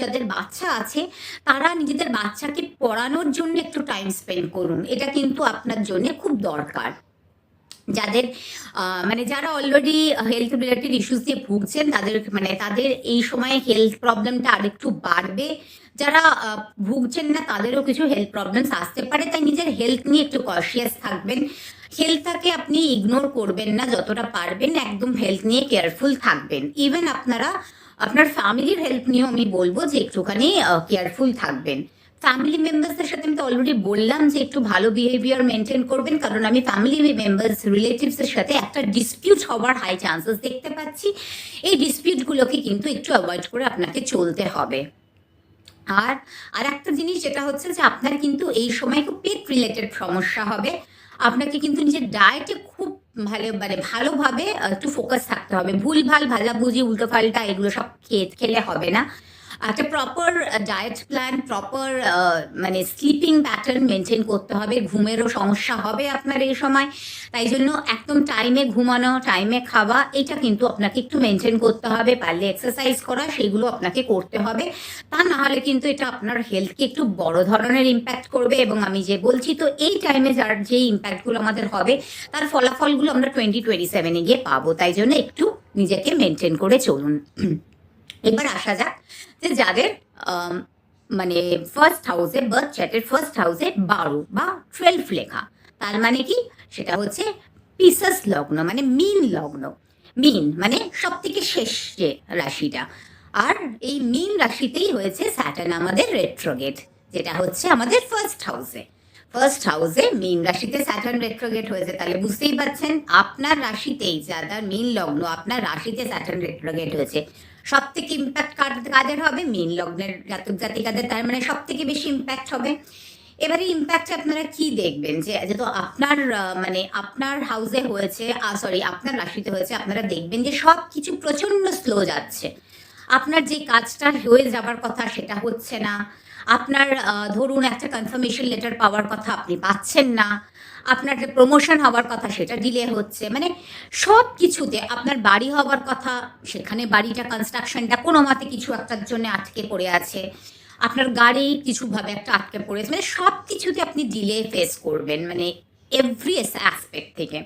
যাদের বাচ্চা আছে, তারা নিজেদের বাচ্চাকে পড়ানোর জন্য একটু টাইম স্পেন্ড করুন, এটা কিন্তু আপনার জন্য খুব দরকার। যাদের যারা অলরেডি হেলথ রিলেটেড ইস্যুস দিয়ে ভুগছেন, তাদের এই সময় হেলথ প্রবলেমটা আরেকটু বাড়বে। যারা ভুগছেন না, তাদেরও কিছু হেলথ প্রবলেমস আসতে পারে। তাই নিজের হেলথ নিয়ে একটু কনসিয়াস থাকবেন, হেলথটাকে আপনি ইগনোর করবেন না, যতটা পারবেন একদম হেলথ নিয়ে কেয়ারফুল থাকবেন। ইভেন আপনার ফ্যামিলির হেলথ নিয়েও আমি বলবো যে একটুখানি কেয়ারফুল থাকবেন। ফ্যামিলি মেম্বার্সদের সাথে আমি তো অলরেডি বললাম যে একটু ভালো বিহেভিয়ার মেনটেন করবেন, কারণ আমি ফ্যামিলি মেম্বার্স, রিলেটিভসের সাথে একটা ডিসপিউট হওয়ার হাই চান্সেস দেখতে পাচ্ছি। এই ডিসপিউটগুলোকে কিন্তু একটু অ্যাভয়েড করে আপনাকে চলতে হবে। আর একটা জিনিস যেটা হচ্ছে যে আপনার কিন্তু এই সময় খুব পেট রিলেটেড সমস্যা হবে। আপনাকে কিন্তু নিজের ডায়েটে খুব ভালোভাবে একটু ফোকাস থাকতে হবে। ভুলভাল ভাজাভুজি, উল্টোপাল্টা এগুলো সব খেলে হবে না। একটা প্রপার ডায়েট প্ল্যান, প্রপার মানে স্লিপিং প্যাটার্ন মেনটেন করতে হবে। ঘুমেরও সমস্যা হবে আপনার এই সময়, তাই জন্য একদম টাইমে ঘুমানো, টাইমে খাওয়া, এটা কিন্তু আপনাকে একটু মেনটেন করতে হবে। পারলে এক্সারসাইজ করা, সেগুলো আপনাকে করতে হবে। তা না হলে কিন্তু এটা আপনার হেলথকে একটু বড় ধরনের ইম্প্যাক্ট করবে। এবং আমি যে বলছি, তো এই টাইমে যার যে ইম্প্যাক্টগুলো আমাদের হবে, তার ফলাফলগুলো আমরা 2027-এ গিয়ে পাবো। তাই জন্য একটু নিজেকে মেনটেন করে চলুন। এবার আসা যাক যে যাদের মানে ফার্স্ট হাউসে, বার্থ চার্টের ফার্স্ট হাউসে 12 বা 12 লেখা, তার মানে কি, সেটা হচ্ছে পিসাস লগ্ন, মানে মীন লগ্ন। মীন মানে সব থেকে শেষ যে রাশিটা, আর এই মীন রাশিতেই হয়েছে স্যাটার্ন আমাদের রেট্রোগেট, যেটা হচ্ছে আমাদের ফার্স্ট হাউসে। ফার্স্ট হাউসে মীন রাশিতে স্যাটার্ন রেট্রোগেট হয়েছে, তাহলে বুঝতেই পারছেন আপনার রাশিতেই, যাদের মীন লগ্ন, আপনার রাশিতে স্যাটার্ন রেট্রোগেট হয়েছে, সব থেকে ইম্প্যাক্ট কাদের হবে? মীন লগ্নের জাতক জাতিকাদের, তার মানে সব থেকে বেশি ইম্প্যাক্ট হবে। এবারে ইম্প্যাক্ট আপনারা কি দেখবেন, যে যেহেতু আপনার মানে আপনার হাউসে হয়েছে, সরি আপনার রাশিতে হয়েছে, আপনারা দেখবেন যে সব কিছু প্রচণ্ড স্লো যাচ্ছে। আপনার যে কাজটা হয়ে যাবার কথা সেটা হচ্ছে না। আপনার ধরুন একটা কনফার্মেশন লেটার পাওয়ার কথা, আপনি পাচ্ছেন না। আপনার যে প্রমোশন হওয়ার কথা সেটা ডিলে হচ্ছে। মানে সব কিছুতে, আপনার বাড়ি হওয়ার কথা, সেখানে বাড়িটা কনস্ট্রাকশনটা কোনো মতে কিছু একটার জন্য আটকে পড়ে আছে। আপনার গাড়ি কিছুভাবে একটা আটকে পড়েছে, মানে সব কিছুতে আপনি ডিলে ফেস করবেন, মানে এভরি অ্যাসপেক্ট থেকে।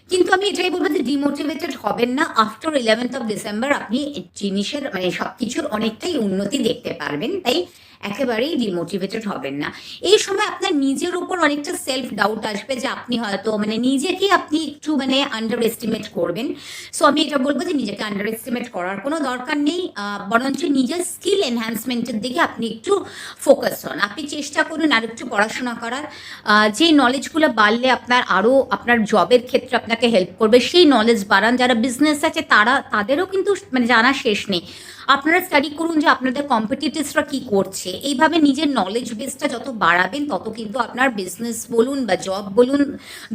কিন্তু আমি এটাই বলবো যে ডিমোটিভেটেড হবেন না। আফটার 11th of December আপনি জিনিসের মানে সব কিছুর অনেকটাই উন্নতি দেখতে পারবেন, তাই একেবারেই ডিমোটিভেটেড হবেন না। এই সময় আপনার নিজের উপর অনেকটা সেলফ ডাউট আসবে, যে আপনি হয়তো মানে নিজেকে আপনি একটু মানে আন্ডার এস্টিমেট করবেন। সো আমি এটা বলবো যে নিজেকে আন্ডার এস্টিমেট করার কোনো দরকার নেই, বরঞ্চ নিজের স্কিল এনহ্যান্সমেন্টের দিকে আপনি একটু ফোকাস হন। আপনি চেষ্টা করুন আর একটু পড়াশোনা করার, যে নলেজগুলো বাড়লে আপনার আরও আপনার জবের ক্ষেত্রে আপনাকে হেল্প করবে, সেই নলেজ বাড়ান। যারা বিজনেস আছে তাদেরও কিন্তু মানে জানা শেষ নেই। আপনারা স্টাডি করুন যে আপনাদের কম্পিটিটরসরা কী করছে। এইভাবে নিজের নলেজ বেসটা যত বাড়াবেন, তত কিন্তু আপনার বিজনেস বলুন বা জব বলুন,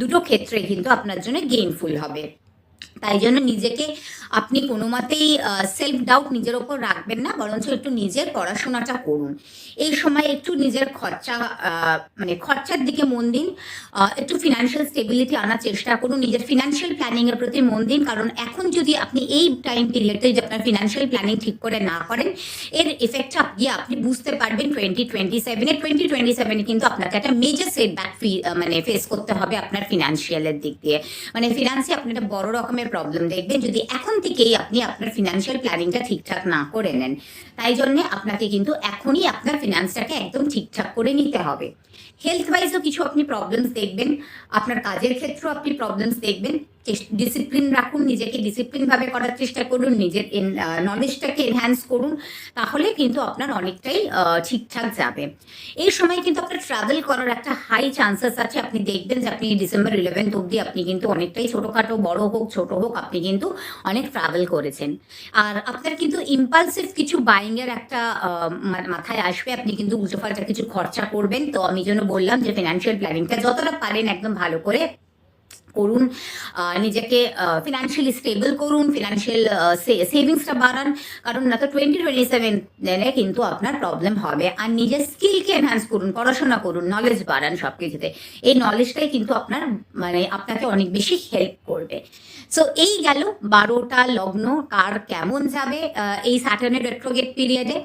দুটো ক্ষেত্রে কিন্তু আপনার জন্য গেইনফুল হবে। তাই জন্য নিজেকে আপনি কোনো মতেই সেলফ ডাউট নিজের ওপর রাখবেন না, বরঞ্চ একটু নিজের পড়াশোনাটা করুন। এই সময় একটু নিজের খরচা মানে খরচার দিকে মন দিন, একটু ফিনান্সিয়াল স্টেবিলিটি আনার চেষ্টা করুন, নিজের ফিনান্সিয়াল প্ল্যানিংয়ের প্রতি মন দিন। কারণ এখন যদি আপনি এই টাইম পিরিয়ডে যদি আপনার ফিনান্সিয়াল প্ল্যানিং ঠিক করে না করেন, এর এফেক্টটা আপনি বুঝতে পারবেন 2027-এ। 2027-এ কিন্তু আপনাকে একটা মেজর সেটব্যাক মানে ফেস করতে হবে আপনার ফিনান্সিয়ালের দিক দিয়ে। মানে ফিনান্সে আপনি একটা বড় রকমের প্রবলেম দেখবেন, যদি এখন থেকেই আপনি আপনার ফিনান্সিয়াল প্ল্যানিংটা ঠিকঠাক না করে নেন। তাই জন্যে আপনাকে কিন্তু এখনই আপনার ফিনান্সটাকে একদম ঠিকঠাক করে নিতে হবে। হেলথ ওয়াইজও কিছু আপনি প্রবলেমস দেখবেন, আপনার কাজের ক্ষেত্রেও আপনি প্রবলেমস দেখবেন। ডিসিপ্লিন রাখুন, নিজেকে ডিসিপ্লিনভাবে করার চেষ্টা করুন, নিজের নলেজটাকে এনহ্যান্স করুন, তাহলে কিন্তু আপনার অনেকটাই ঠিকঠাক যাবে। এই সময় কিন্তু আপনার ট্রাভেল করার একটা হাই চান্সেস আছে। আপনি দেখবেন যে আপনি December 11th অবধি আপনি কিন্তু অনেকটাই ছোটোখাটো, বড় হোক ছোট হোক, আপনি কিন্তু অনেক ট্রাভেল করেছেন। আর আপনার কিন্তু ইম্পালসিভ কিছু বাইংয়ের একটা মাথায় আসবে, আপনি কিন্তু উল্টোপাল্টা কিছু খরচা করবেন। তো আমি জন্য বললাম যে ফিনান্সিয়াল প্ল্যানিংটা যতটা পারেন একদম ভালো করে করুন, নিজেকে ফিনান্সিয়ালি স্টেবল করুন, ফিনান্সিয়াল সেভিংসটা বাড়ান। কারণ না তো 2027 কিন্তু আপনার প্রবলেম হবে। আর নিজের স্কিলকে এনহ্যান্স করুন, পড়াশোনা করুন, নলেজ বাড়ান সব কিছুতে। এই নলেজটাই কিন্তু আপনার মানে আপনাকে অনেক বেশি হেল্প করবে। সো এই গেল 12টা লগ্ন কার কেমন যাবে এই স্যাটার্নের রেট্রোগেট পিরিয়ডে।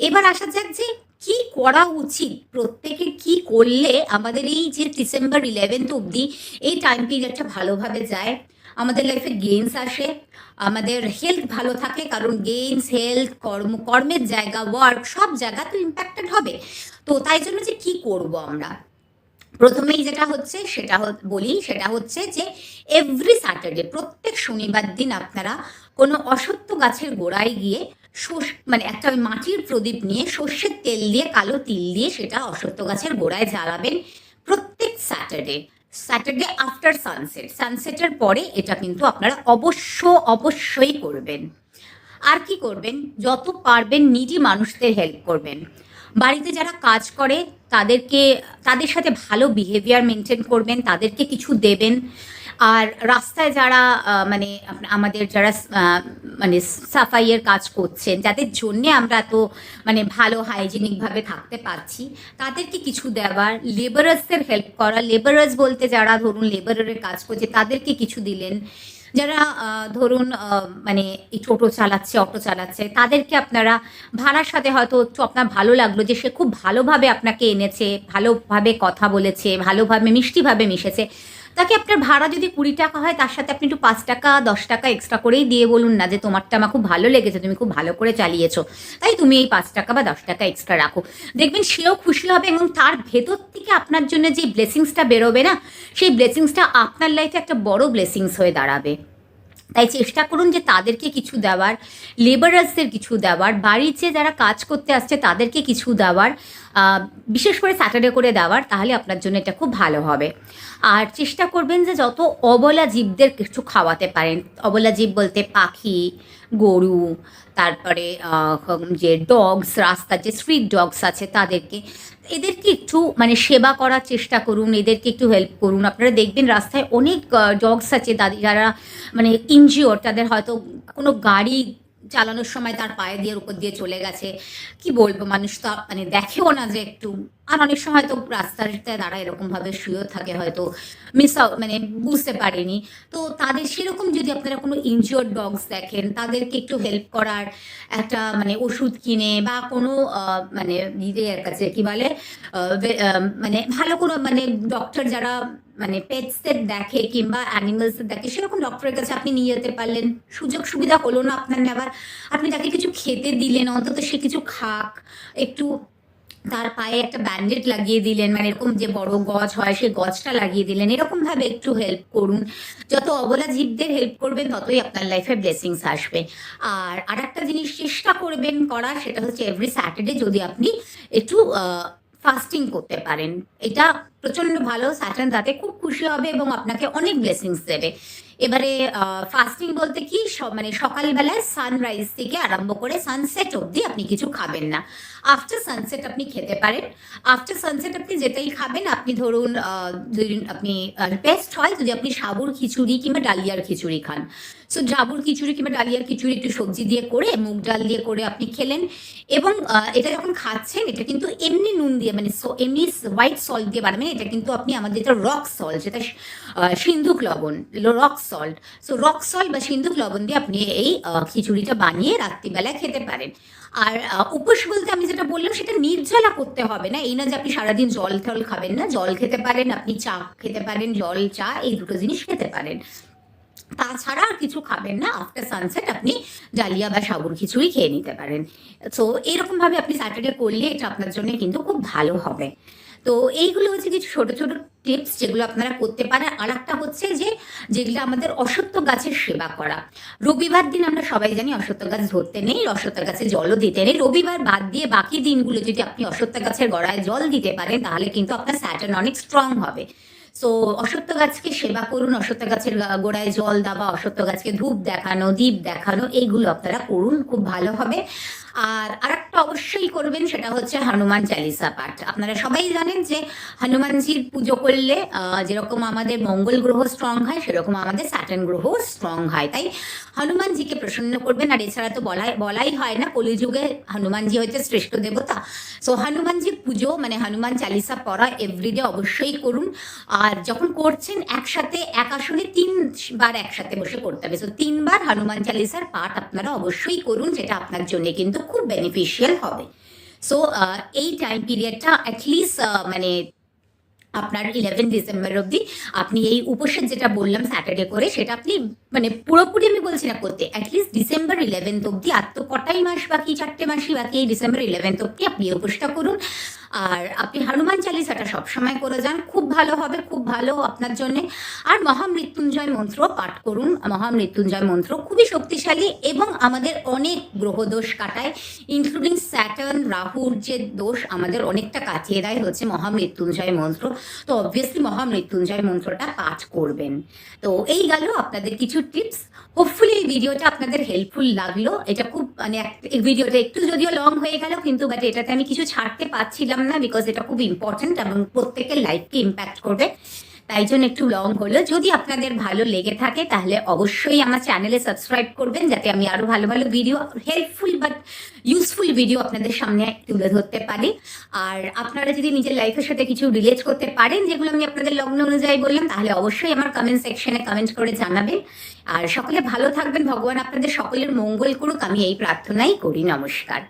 এবার আসা যাক যে কি করা উচিত, প্রত্যেকে কি করলে আমাদের এই যে December 11th অবধি এই টাইম পিরিয়ডটা ভালোভাবে যায়, আমাদের লাইফে গেইনস আসে, আমাদের হেলথ ভালো থাকে। কারণ গেইনস, হেলথ, কর্মের জায়গা, ওয়ার্ক, সব জায়গা তো ইম্প্যাক্টেড হবে। তো তাই জন্য যে কি করব আমরা, প্রথমেই যেটা হচ্ছে সেটা বলি, সেটা হচ্ছে যে এভরি স্যাটারডে, প্রত্যেক শনিবার দিন আপনারা কোনো অশ্বত্থ গাছের গোড়ায় গিয়ে মানে একটা ওই মাটির প্রদীপ নিয়ে সর্ষের তেল দিয়ে, কালো তিল দিয়ে সেটা অশ্বত্থ গাছের গোড়ায় জ্বালাবেন প্রত্যেক স্যাটারডে আফটার সানসেটের পরে। এটা কিন্তু আপনারা অবশ্যই করবেন। আর কি করবেন, যত পারবেন নিডি মানুষদের হেল্প করবেন। বাড়িতে যারা কাজ করে তাদের সাথে ভালো বিহেভিয়ার মেনটেন করবেন, তাদেরকে কিছু দেবেন। আর রাস্তায় যারা মানে আমাদের যারা মানে সাফাইয়ের কাজ করছেন, যাদের জন্যে আমরা এত মানে ভালো হাইজিনিকভাবে থাকতে পারছি, তাদেরকে কিছু দেওয়ার, লেবারার্সদের হেল্প করা। লেবারার্স বলতে যারা ধরুন লেবারের কাজ করছে তাদেরকে কিছু দিলেন। যারা ধরুন মানে এই টোটো চালাচ্ছে, অটো চালাচ্ছে, তাদেরকে আপনারা ভাড়ার সাথে হয়তো একটু আপনার ভালো লাগলো যে সে খুব ভালোভাবে আপনাকে এনেছে, ভালোভাবে কথা বলেছে, ভালোভাবে মিষ্টিভাবে মিশেছে, তাকে আপনার ভাড়া যদি 20 টাকা হয়, তার সাথে আপনি একটু 5 টাকা 10 টাকা এক্সট্রা করেই দিয়ে বলুন না যে তোমারটা আমার খুব ভালো লেগেছে, তুমি খুব ভালো করে চালিয়েছো, তাই তুমি এই 5 টাকা বা 10 টাকা এক্সট্রা রাখো। দেখবেন সেও খুশি হবে এবং তার ভেতর থেকে আপনার জন্য যে ব্লেসিংসটা বেরোবে না, সেই ব্লেসিংসটা আপনার লাইফে একটা বড় ব্লেসিংস হয়ে দাঁড়াবে। তাই চেষ্টা করুন যে তাদেরকে কিছু দেওয়ার, লেবারার্সদের কিছু দেওয়ার, বাড়িতে যারা কাজ করতে আসছে তাদেরকে কিছু দেওয়ার, বিশেষ করে স্যাটারডে করে দেওয়ার, তাহলে আপনার জন্য এটা খুব ভালো হবে। আর চেষ্টা করবেন যে যত অবলা জীবদের কিছু খাওয়াতে পারেন। অবলা জীব বলতে পাখি, গরু, তারপরে যে ডগস, রাস্তার যে স্ট্রিট ডগস আছে তাদেরকে, এদেরকে একটু মানে সেবা করার চেষ্টা করুন, এদেরকে একটু হেল্প করুন। আপনারা দেখবেন রাস্তায় অনেক ডগস আছে যারা মানে ইনজিওর, তাদের হয়তো কোনো গাড়ি চালানোর সময় তার পায়ে দিয়ে উপর দিয়ে চলে গেছে, কি বলবো, মানুষ তো মানে দেখেও না যে একটু, আর অনেক সময় তো রাস্তাতে তারা এরকমভাবে শুয়েও থাকে, হয়তো মানে বুঝতে পারেনি। তো তাদের সেরকম যদি আপনারা কোনো ইনজিওর্ড ডগস দেখেন, তাদেরকে একটু হেল্প করার, একটা মানে ওষুধ কিনে বা কোনো মানে নিজের কাছে কি বলে মানে ভালো কোনো মানে ডক্টর যারা মানে পেটসদের দেখে কিংবা অ্যানিমালসদের দেখে, সেরকম ডক্টরের কাছে আপনি নিয়ে যেতে পারলেন। সুযোগ সুবিধা হলো না আপনার নেবার, আপনি তাকে কিছু খেতে দিলেন, অন্তত সে কিছু খাক, একটু তার পায়ে একটা ব্যান্ডেড লাগিয়ে দিলেন, মানে এরকম যে বড় গজ হয় সেই গজটা লাগিয়ে দিলেন, এরকমভাবে একটু হেল্প করুন। যত অবলা জীবদের হেল্প করবেন ততই আপনার লাইফে ব্লেসিংস আসবে। আর আরেকটা জিনিস চেষ্টা করবেন করার, সেটা হচ্ছে এভরি স্যাটারডে যদি আপনি একটু ফাস্টিং করতে পারেন, এটা প্রচণ্ড ভালো। স্যাটার্ন তাতে খুব খুশি হবে এবং আপনাকে অনেক ব্লেসিংস দেবে। এবারে ফাস্টিং বলতে কি, মানে সকালবেলায় সানরাইজ থেকে আরম্ভ করে সানসেট অবধি আপনি কিছু খাবেন না। আফটার সানসেট আপনি খেতে পারেন। আফটার সানসেট আপনি যেটাই খাবেন, আপনি ধরুন আপনি বেস্ট হয় যদি আপনি সাবুর খিচুড়ি কিংবা ডালিয়ার খিচুড়ি খান। সো সাবুর খিচুড়ি কিংবা ডালিয়ার খিচুড়ি একটু সবজি দিয়ে করে, মুগ ডাল দিয়ে করে আপনি খেলেন, এবং এটা যখন খাচ্ছেন এটা কিন্তু এমনি নুন দিয়ে মানে এমনি হোয়াইট সল্ট দিয়ে বানাবেন। এটা কিন্তু আপনি আমাদের যেটা রক সল্ট, যেটা সিন্ধুক লবণ, rock salt, so rock salt বা সিন্ধুক লবণ দিয়ে আপনি এই খিচুড়িটা বানিয়ে রাত্রিবেলায় খেতে পারেন। আর উপোস বলতে আমি যেটা বললাম, সেটা নির্জলা করতে হবে না। এই না যে আপনি সারাদিন জল টল খাবেন না, জল খেতে পারেন, আপনি চা খেতে পারেন, জল চা এই দুটো জিনিস খেতে পারেন, তাছাড়া আর কিছু খাবেন না। আফটার সানসেট আপনি ডালিয়া বা সাবুর খিচুড়ি খেয়ে নিতে পারেন। সো এইরকমভাবে আপনি স্যাটারডে করলে এটা আপনার জন্য কিন্তু খুব ভালো হবে। তো এইগুলো হচ্ছে কিছু ছোট ছোট টিপস যেগুলো আপনারা করতে পারেন। আর একটা হচ্ছে যে যেগুলো আমাদের অশ্বত্থ গাছের সেবা করা। রবিবার দিন আমরা সবাই জানি অশ্বত্থ গাছ ধরতে নেই, অশ্বত্থ গাছে জলও দিতে নেই। রবিবার বাদ দিয়ে বাকি দিনগুলো যদি আপনি অশ্বত্থ গাছের গোড়ায় জল দিতে পারেন, তাহলে কিন্তু আপনার স্যাটার্ন অনেক স্ট্রং হবে। সো অশ্বত্থ গাছকে সেবা করুন, অশ্বত্থ গাছের গোড়ায় জল দেওয়া, অশ্বত্থ গাছকে ধূপ দেখানো, দীপ দেখানো, এইগুলো আপনারা করুন, খুব ভালো হবে। আর আরেকটা অবশ্যই করবেন, সেটা হচ্ছে হনুমান চালিসা পাঠ। আপনারা সবাই জানেন যে হনুমানজির পুজো করলে যেরকম আমাদের মঙ্গল গ্রহ স্ট্রং হয়, সেরকম আমাদের স্যাটার্ন গ্রহ স্ট্রং হয়। তাই হনুমানজিকে প্রসন্ন করবেন। আর এছাড়া তো বলাই হয় না, কলিযুগে হনুমানজি হচ্ছে শ্রেষ্ঠ দেবতা। সো হনুমানজির পুজো মানে হনুমান চালিসা পড়া এভরিডে অবশ্যই করুন। আর যখন করছেন একসাথে এক আসনে 3 বার একসাথে বসে করতে হবে। সো 3 বার হনুমান চালিসার পাঠ আপনারা অবশ্যই করুন, যেটা আপনার জন্য কিন্তু খুব বেনিফিশিয়াল হবে। সো এই টাইম পিরিয়ডটা অ্যাটলিস্ট মানে আপনার 11 ডিসেম্বর অবধি আপনি এই উপোসের যেটা বললাম স্যাটারডে করে, সেটা আপনি মানে পুরোপুরি আমি বলছি না করতে, অ্যাটলিস্ট ডিসেম্বর 11 অবধি, আর তো কটাই মাস বাকি, 4টে মাসই বাকি, এই ডিসেম্বর 11 অবধি আপনি এই উপোসটা করুন। আর আপনি হনুমান চালিসাটা সবসময় করে যান, খুব ভালো হবে, খুব ভালো আপনার জন্যে। আর মহামৃত্যুঞ্জয় মন্ত্র পাঠ করুন। মহামৃত্যুঞ্জয় মন্ত্র খুবই শক্তিশালী এবং আমাদের অনেক গ্রহদোষ কাটায়, ইনক্লুডিং স্যাটার্ন, রাহুর যে দোষ আমাদের অনেকটা কাটিয়ে দেয় হচ্ছে মহামৃত্যুঞ্জয় মন্ত্র। তো অবভিয়াসলি মহামৃত্যুঞ্জয় মন্ত্রটা পাঠ করবেন। তো এই গেল আপনাদের কিছু টিপস। হোপফুলি এই ভিডিওটা আপনাদের হেল্পফুল লাগলো। এটা খুব মানে এই ভিডিওটা একটু যদিও লং হয়ে গেল, কিন্তু বাট এটাতে আমি কিছু ছাড়তে পারছিলাম না, বিকজ এটা খুব ইম্পর্টেন্ট এবং প্রত্যেকের লাইফকে ইম্প্যাক্ট করবে। তাই জন্য একটু লং হলো। যদি আপনাদের ভালো লেগে থাকে তাহলে অবশ্যই আমার চ্যানেলে সাবস্ক্রাইব করবেন, যাতে আমি আরও ভালো ভালো video, helpful but useful video আপনাদের সামনে তুলে ধরতে পারি। আর আপনারা যদি নিজের লাইফের সাথে কিছু রিলেট করতে পারেন, যেগুলো আমি আপনাদের লগ্ন অনুযায়ী বললাম, তাহলে অবশ্যই আমার কমেন্ট সেকশনে কমেন্ট করে জানাবেন। আর সকলে ভালো থাকবেন, ভগবান আপনাদের সকলের মঙ্গল করুক, আমি এই প্রার্থনাই করি। নমস্কার।